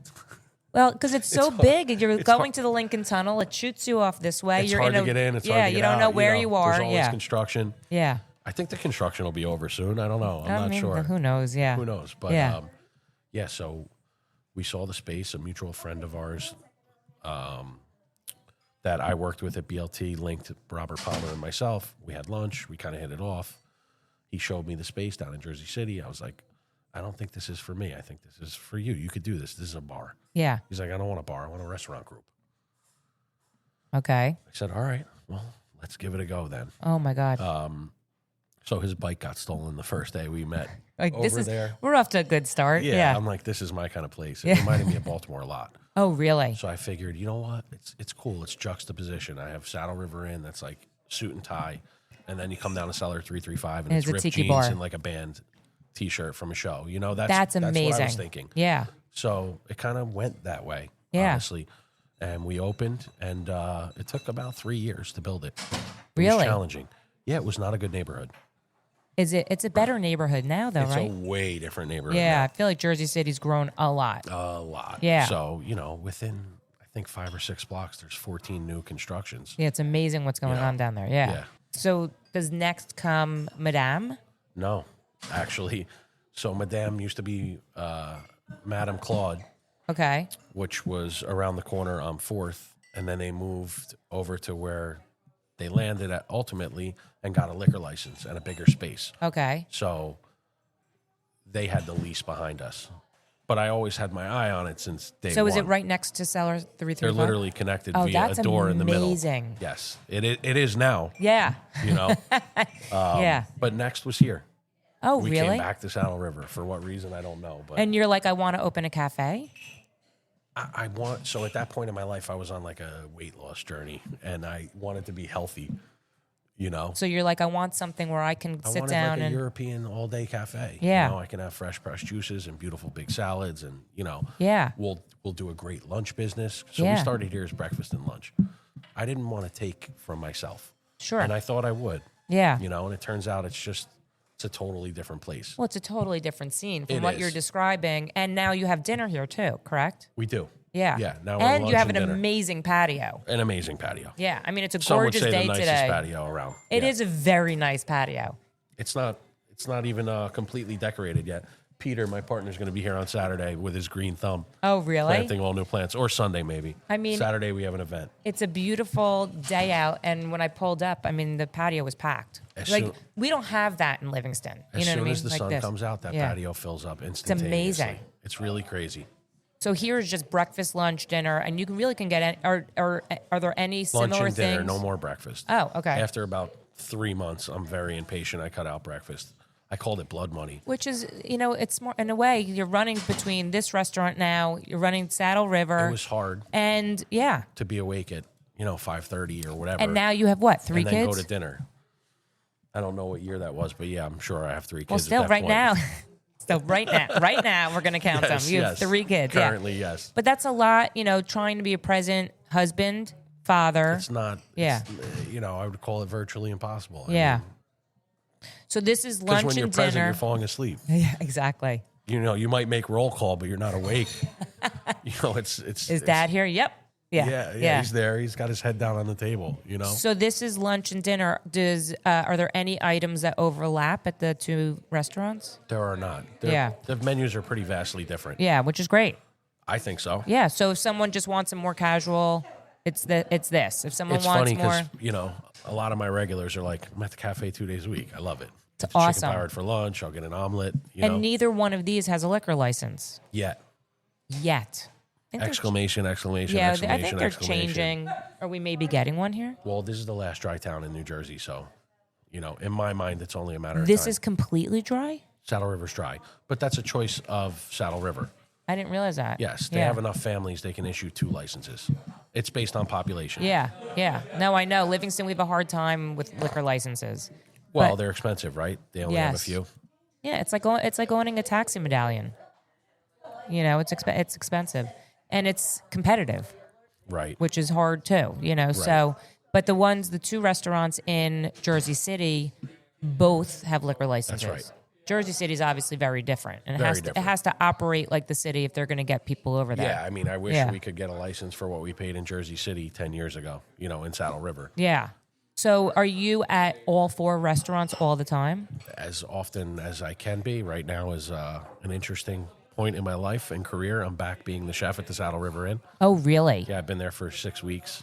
S1: Well, because it's so big, and you're going to the Lincoln Tunnel. It shoots you off this way.
S3: It's
S1: you're
S3: hard
S1: in
S3: to get in. It's
S1: yeah,
S3: hard to get
S1: you don't
S3: out,
S1: know where you are.
S3: There's always
S1: Yeah,
S3: construction.
S1: yeah.
S3: I think the construction will be over soon. I don't know. I'm not sure.
S1: Who knows? Yeah.
S3: Who knows? But
S1: Yeah.
S3: yeah, so we saw the space. A mutual friend of ours that I worked with at BLT linked Robert Palmer and myself. We had lunch. We kind of hit it off. He showed me the space down in Jersey City. I was like, I don't think this is for me. I think this is for you. You could do this. This is a bar.
S1: Yeah.
S3: He's like, I don't want a bar. I want a restaurant group.
S1: Okay.
S3: I said, all right, well, let's give it a go then.
S1: Oh my God.
S3: So his bike got stolen the first day we met
S1: like
S3: over there.
S1: We're off to a good start.
S3: Yeah,
S1: Yeah.
S3: I'm like, this is my kind of place. It reminded me of Baltimore a lot.
S1: Oh, really?
S3: So I figured, you know what? It's cool. It's juxtaposition. I have Saddle River Inn that's like suit and tie, and then you come down to Cellar 335 and
S1: It's
S3: it's
S1: a
S3: ripped
S1: tiki
S3: jeans
S1: bar.
S3: and like a band T-shirt from a show. You know,
S1: That's amazing.
S3: what I was thinking.
S1: Yeah.
S3: So it kind of went that way,
S1: Yeah.
S3: honestly. And we opened, and it took about 3 years to build it. It
S1: Really?
S3: was challenging. Yeah, it was not a good neighborhood.
S1: It's a better neighborhood now, though,
S3: It's
S1: right?
S3: a way different neighborhood.
S1: Yeah.
S3: now.
S1: I feel like Jersey City's grown a lot.
S3: A lot.
S1: Yeah.
S3: So, you know, within, I think, 5 or 6 blocks, there's 14 new constructions.
S1: Yeah, it's amazing what's going on down there. Yeah.
S3: Yeah.
S1: So does next come Madame?
S3: No, actually. So Madame used to be Madame Claude,
S1: Okay.
S3: which was around the corner on 4th. And then they moved over to where they landed at ultimately and got a liquor license and a bigger space.
S1: Okay.
S3: So they had the lease behind us. But I always had my eye on it since day one.
S1: So is it right next to Cellar 335?
S3: They're literally connected
S1: Oh,
S3: via
S1: that's
S3: a door in the middle.
S1: amazing.
S3: Yes, it is now,
S1: Yeah.
S3: you know.
S1: Yeah.
S3: But next was here.
S1: Oh,
S3: We
S1: really?
S3: came back to Saddle River. For what reason, I don't know. But
S1: And you're like, I want to open a cafe?
S3: I want, so at that point in my life, I was on like a weight loss journey and I wanted to be healthy, you know.
S1: So you're like, I want something where I can
S3: I
S1: sit
S3: wanted
S1: down
S3: like a
S1: and
S3: European all day cafe.
S1: Yeah.
S3: You know, I can have fresh pressed juices and beautiful big salads and, you know,
S1: Yeah.
S3: we'll do a great lunch business. So
S1: Yeah.
S3: we started here as breakfast and lunch. I didn't want to take from myself.
S1: Sure.
S3: And I thought I would.
S1: Yeah.
S3: You know, and it turns out it's a totally different place.
S1: Well, it's a totally different scene from
S3: It
S1: what
S3: is.
S1: you're describing. And now you have dinner here too, correct?
S3: We do.
S1: Yeah.
S3: Yeah. Now we're
S1: and you
S3: lunch
S1: have
S3: and
S1: an
S3: dinner.
S1: amazing patio.
S3: An amazing patio.
S1: Yeah. I mean, it's a
S3: Some would
S1: gorgeous
S3: say
S1: day
S3: the nicest
S1: today.
S3: patio around.
S1: It
S3: Yeah.
S1: is a very nice patio.
S3: It's not even completely decorated yet. Peter, my partner's going to be here on Saturday with his green thumb,
S1: Oh, really?
S3: planting all new plants, or Sunday maybe.
S1: I mean-
S3: Saturday we have an event.
S1: It's a beautiful day out, and when I pulled up, I mean, the patio was packed.
S3: As
S1: Like,
S3: soon-
S1: we don't have that in Livingston. You
S3: As
S1: know
S3: soon
S1: what I mean?
S3: as the
S1: Like
S3: sun
S1: this.
S3: comes out, that
S1: Yeah.
S3: patio fills up instantaneously.
S1: amazing.
S3: It's really crazy.
S1: So here's just breakfast, lunch, dinner, and you can really can get any, are there any
S3: Lunch
S1: similar
S3: and dinner,
S1: things?
S3: no more breakfast.
S1: Oh, okay.
S3: After about 3 months, I'm very impatient. I cut out breakfast. I called it blood money.
S1: Which is, it's more, in a way, you're running between this restaurant now, you're running Saddle River.
S3: It was hard.
S1: And, yeah.
S3: To be awake at, 5:30 or whatever.
S1: And now you have what, 3
S3: and
S1: kids?
S3: And then go to dinner. I don't know what year that was, but yeah, I'm sure I have 3 kids.
S1: Well, still,
S3: at that
S1: right
S3: point.
S1: now. Still, right now, we're going to count them. You have 3 kids.
S3: Currently, yes.
S1: But that's a lot, trying to be a present husband, father.
S3: It's not.
S1: Yeah.
S3: I would call it virtually impossible.
S1: Yeah. So this is lunch and dinner.
S3: Because when you're present, you're falling asleep.
S1: Yeah, exactly.
S3: You might make roll call, but you're not awake. It's.
S1: Is Dad here? Yep. Yeah.
S3: He's there. He's got his head down on the table.
S1: So this is lunch and dinner. Are there any items that overlap at the 2 restaurants?
S3: There are not. The menus are pretty vastly different.
S1: Yeah, which is great.
S3: I think so.
S1: Yeah. So if someone just wants a more casual, it's this. If someone
S3: it's
S1: wants
S3: funny
S1: more,
S3: because a lot of my regulars are like, I'm at the cafe 2 days a week. I love it.
S1: It's
S3: Chicken
S1: awesome.
S3: powered for lunch. I'll get an omelet.
S1: And neither one of these has a liquor license
S3: Yet. Exclamation.
S1: Yeah,
S3: exclamation,
S1: I think they're
S3: exclamation.
S1: changing. Are we maybe getting one here?
S3: Well, this is the last dry town in New Jersey, so in my mind, it's only a matter of
S1: This
S3: time.
S1: is completely dry?
S3: Saddle River's dry, but that's a choice of Saddle River.
S1: I didn't realize that.
S3: Yes, they have enough families; they can issue 2 licenses. It's based on population.
S1: Yeah. No, I know. Livingston, we have a hard time with liquor licenses.
S3: Well,
S1: But-
S3: they're expensive, right? They only have a few.
S1: Yeah, it's like owning a taxi medallion. It's expensive, and it's competitive,
S3: Right.
S1: which is hard too. So, but the 2 restaurants in Jersey City, both have liquor licenses.
S3: That's right.
S1: Jersey City is obviously very different, and
S3: Very
S1: it
S3: different.
S1: has to operate like the city if they're going to get people over there.
S3: Yeah, I mean, I wish
S1: Yeah.
S3: we could get a license for what we paid in Jersey City 10 years ago, in Saddle River.
S1: Yeah. So, are you at all 4 restaurants all the time?
S3: As often as I can be. Right now is an interesting point in my life and career. I'm back being the chef at the Saddle River Inn.
S1: Oh, really?
S3: Yeah, I've been there for 6 weeks.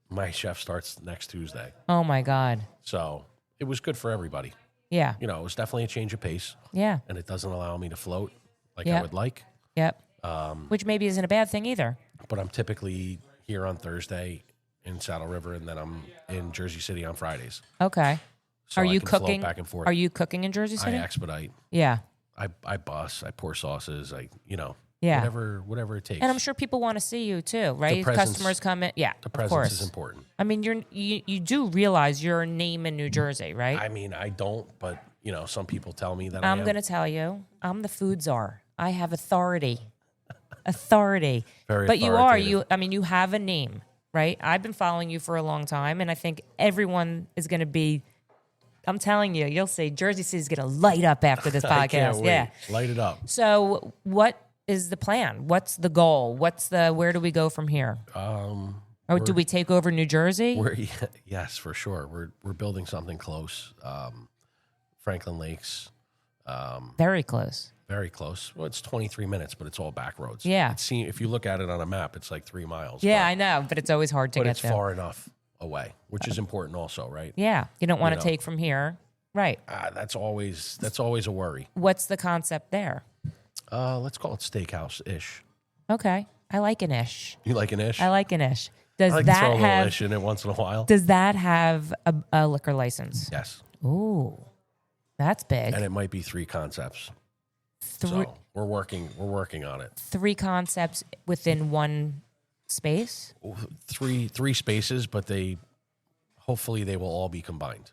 S3: My chef starts next Tuesday.
S1: Oh my God.
S3: So it was good for everybody.
S1: Yeah.
S3: It was definitely a change of pace.
S1: Yeah.
S3: And it doesn't allow me to float like
S1: Yeah.
S3: I would like.
S1: Yep. Which maybe isn't a bad thing either.
S3: But I'm typically here on Thursday in Saddle River, and then I'm in Jersey City on Fridays.
S1: Okay.
S3: So
S1: Are
S3: I
S1: you
S3: can float
S1: cooking?
S3: back and forth.
S1: Are you cooking in Jersey
S3: I
S1: City?
S3: expedite.
S1: Yeah.
S3: I bus. I pour sauces.
S1: Yeah.
S3: whatever it takes.
S1: And I'm sure people want to see you too, right?
S3: presence-
S1: Customers come in. Yeah,
S3: the
S1: of
S3: presence
S1: course.
S3: is important.
S1: I mean, you do realize your name in New Jersey, right?
S3: I mean, I don't, but some people tell me that
S1: I'm
S3: I am.
S1: going to tell you, I'm the food czar. I have authority. Authority.
S3: Very
S1: but you are.
S3: authoritative.
S1: You have a name, right? I've been following you for a long time, and I think everyone is going to be. I'm telling you, you'll see Jersey City's going to light up after this podcast.
S3: I can't wait.
S1: Yeah.
S3: Light it up.
S1: So, what is the plan? What's the goal? Where do we go from here? Or do we take over New Jersey?
S3: Yes, for sure. We're building something close. Franklin Lakes.
S1: Very close.
S3: Very close. Well, it's 23 minutes, but it's all back roads.
S1: Yeah.
S3: If you look at it on a map, it's like 3 miles.
S1: Yeah, I know, but it's always hard to
S3: but
S1: get
S3: it's
S1: there.
S3: far enough away, which is important also, right?
S1: Yeah, you don't want to take from here. Right.
S3: That's always a worry.
S1: What's the concept there?
S3: Let's call it steakhouse-ish.
S1: Okay. I like an ish.
S3: You like an ish?
S1: I like an ish. Does
S3: I like
S1: that
S3: to throw a little
S1: have
S3: ish in it once in a while.
S1: Does that have a liquor license?
S3: Yes.
S1: Ooh. That's big.
S3: And it might be 3 concepts.
S1: Three,
S3: So we're working on it.
S1: 3 concepts within one space?
S3: Three spaces, but hopefully they will all be combined.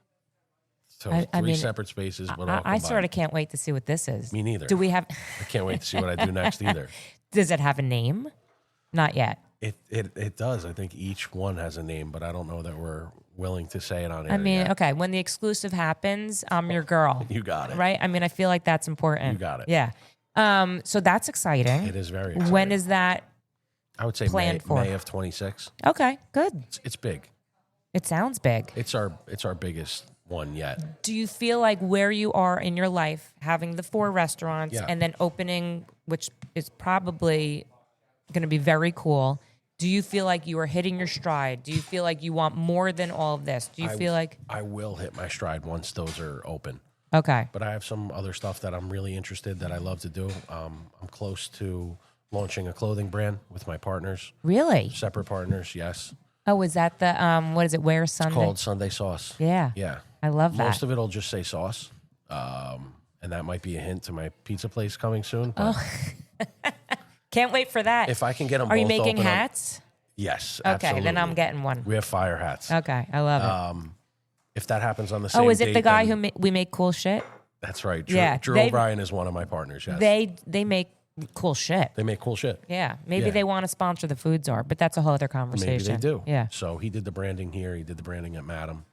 S3: So
S1: I
S3: 3
S1: mean,
S3: separet spaces, but all
S1: I
S3: combined.
S1: sort of can't wait to see what this is.
S3: Me neither.
S1: Do we have
S3: I can't wait to see what I do next either.
S1: Does it have a name? Not yet.
S3: It does. I think each one has a name, but I don't know that we're willing to say it on air.
S1: I mean,
S3: yet.
S1: okay, when the exclusive happens, I'm your girl.
S3: You got it.
S1: Right? I mean, I feel like that's important.
S3: You got it.
S1: Yeah. So that's exciting.
S3: It is very exciting.
S1: When is that?
S3: I would say
S1: planned for?
S3: May of 26.
S1: Okay, good.
S3: It's big.
S1: It sounds big.
S3: It's our biggest one yet.
S1: Do you feel like where you are in your life, having the 4 restaurants
S3: Yeah.
S1: and then opening, which is probably going to be very cool, do you feel like you are hitting your stride? Do you feel like you want more than all of this? Do you feel like...
S3: I will hit my stride once those are open.
S1: Okay.
S3: But I have some other stuff that I'm really interested that I love to do. I'm close to launching a clothing brand with my partners.
S1: Really?
S3: Separate partners, yes.
S1: Oh, is that the, what is it, Where Sunday?
S3: Called Sunday Sauce.
S1: Yeah.
S3: Yeah.
S1: I love that.
S3: Most of it will just say sauce. And that might be a hint to my pizza place coming soon. But
S1: Can't wait for that.
S3: if I can get them
S1: Are
S3: both
S1: you making
S3: open,
S1: hats?
S3: yes,
S1: Okay,
S3: absolutely.
S1: then I'm getting one.
S3: We have fire hats.
S1: Okay, I love it.
S3: If that happens on the same
S1: Oh, is it
S3: date,
S1: the guy
S3: then-
S1: who we make cool shit?
S3: That's right. Drew,
S1: Yeah,
S3: Drew
S1: they-
S3: O'Brien is one of my partners, yes.
S1: They make cool shit.
S3: They make cool shit.
S1: Yeah, maybe
S3: Yeah.
S1: they want to sponsor the Food Czar, but that's a whole other conversation.
S3: Maybe they do.
S1: Yeah.
S3: So he did the branding here. He did the branding at Madam.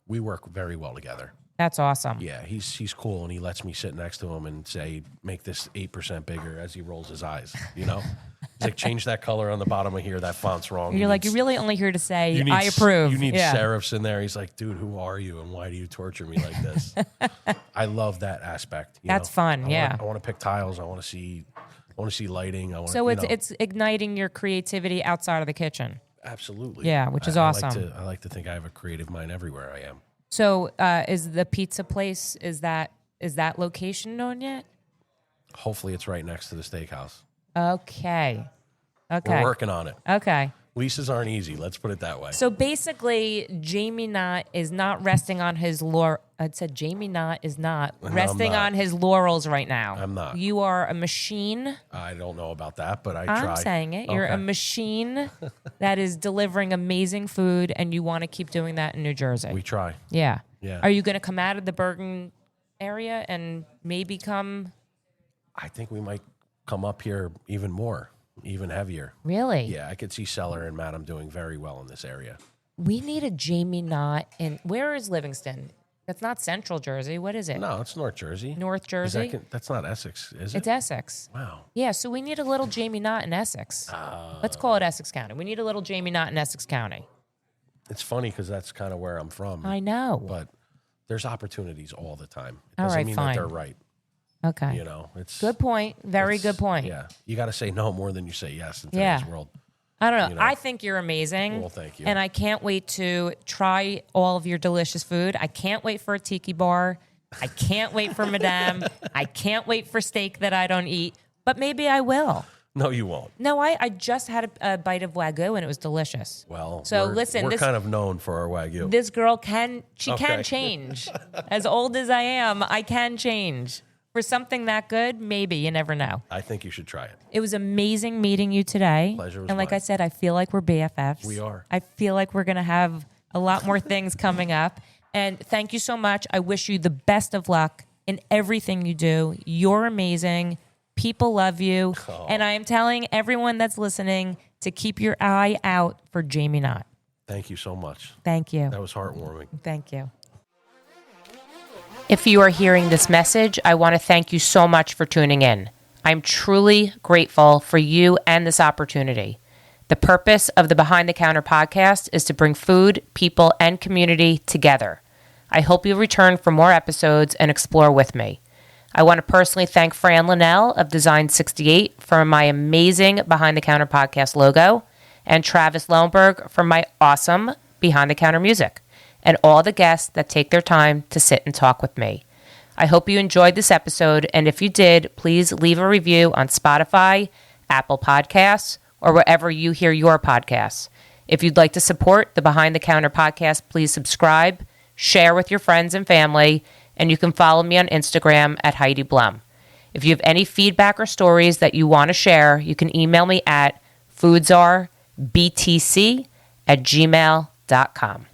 S3: We work very well together.
S1: That's awesome.
S3: Yeah, he's cool, and he lets me sit next to him and say, make this 8% bigger as he rolls his eyes, you know? He's like, change that color on the bottom of here. That font's wrong.
S1: You're like, you're really only here to say,
S3: you need
S1: I approve.
S3: You need
S1: yeah.
S3: serifs in there. He's like, dude, who are you, and why do you torture me like this? I love that aspect.
S1: That's fun, yeah.
S3: I want to pick tiles. I want to see lighting.
S1: So it's igniting your creativity outside of the kitchen.
S3: Absolutely.
S1: Yeah, which is awesome.
S3: I like to think I have a creative mind everywhere I am.
S1: So is the pizza place, is that location known yet?
S3: Hopefully it's right next to the steakhouse.
S1: Okay.
S3: We're working on it.
S1: Okay.
S3: Leases aren't easy. Let's put it that way.
S1: So basically, Jamie Knott is not resting on his Jamie Knott is not resting
S3: not.
S1: on his laurels right now.
S3: I'm not.
S1: You are a machine.
S3: I don't know about that, but I'm
S1: I'm saying it. You're a machine that is delivering amazing food, and you want to keep doing that in New Jersey.
S3: We try.
S1: Yeah.
S3: Yeah.
S1: Are you going to come out of the Bergen area and maybe come?
S3: I think we might come up here even more, even heavier.
S1: Really?
S3: Yeah, I could see Cellar and Madam doing very well in this area.
S1: We need a Jamie Knott in. Where is Livingston? That's not Central Jersey. What is it?
S3: No, it's North Jersey.
S1: North Jersey?
S3: That's not Essex, is it?
S1: It's Essex.
S3: Wow.
S1: Yeah, so we need a little Jamie Knott in Essex. Let's call it Essex County. We need a little Jamie Knott in Essex County.
S3: It's funny because that's kind of where I'm from.
S1: I know.
S3: But there's opportunities all the time. It
S1: All
S3: doesn't
S1: right,
S3: mean
S1: fine.
S3: that they're right.
S1: Okay.
S3: You know, it's
S1: Good point. Very good point.
S3: Yeah, you got to say no more than you say yes in
S1: Yeah.
S3: today's world.
S1: I don't know.
S3: You know.
S1: I think you're amazing.
S3: Well, thank you.
S1: And I can't wait to try all of your delicious food. I can't wait for a tiki bar. I can't wait for Madame. I can't wait for steak that I don't eat. But maybe I will.
S3: No, you won't.
S1: No, I just had a bite of Wagyu and it was delicious.
S3: Well,
S1: so
S3: we're kind of known for our Wagyu.
S1: This girl can
S3: Okay.
S1: change. As old as I am, I can change. For something that good, maybe. You never know.
S3: I think you should try it.
S1: It was amazing meeting you today.
S3: Pleasure was
S1: And like
S3: mine.
S1: I said, I feel like we're BFFs.
S3: We are.
S1: I feel like we're going to have a lot more things coming up. And thank you so much. I wish you the best of luck in everything you do. You're amazing. People love you.
S3: Oh.
S1: And I am telling everyone that's listening to keep your eye out for Jamie Knott.
S3: Thank you so much.
S1: Thank you.
S3: That was heartwarming.
S1: Thank you. If you are hearing this message, I want to thank you so much for tuning in. I'm truly grateful for you and this opportunity. The purpose of the Behind the Counter podcast is to bring food, people, and community together. I hope you'll return for more episodes and explore with me. I want to personally thank Fran Linnell of Design 68 for my amazing Behind the Counter podcast logo, and Travis Lohenberg for my awesome Behind the Counter music, and all the guests that take their time to sit and talk with me. I hope you enjoyed this episode, and if you did, please leave a review on Spotify, Apple Podcasts, or wherever you hear your podcasts. If you'd like to support the Behind the Counter podcast, please subscribe, share with your friends and family, and you can follow me on Instagram at Heidi Blum. If you have any feedback or stories that you want to share, you can email me at foodczarbtc@gmail.com.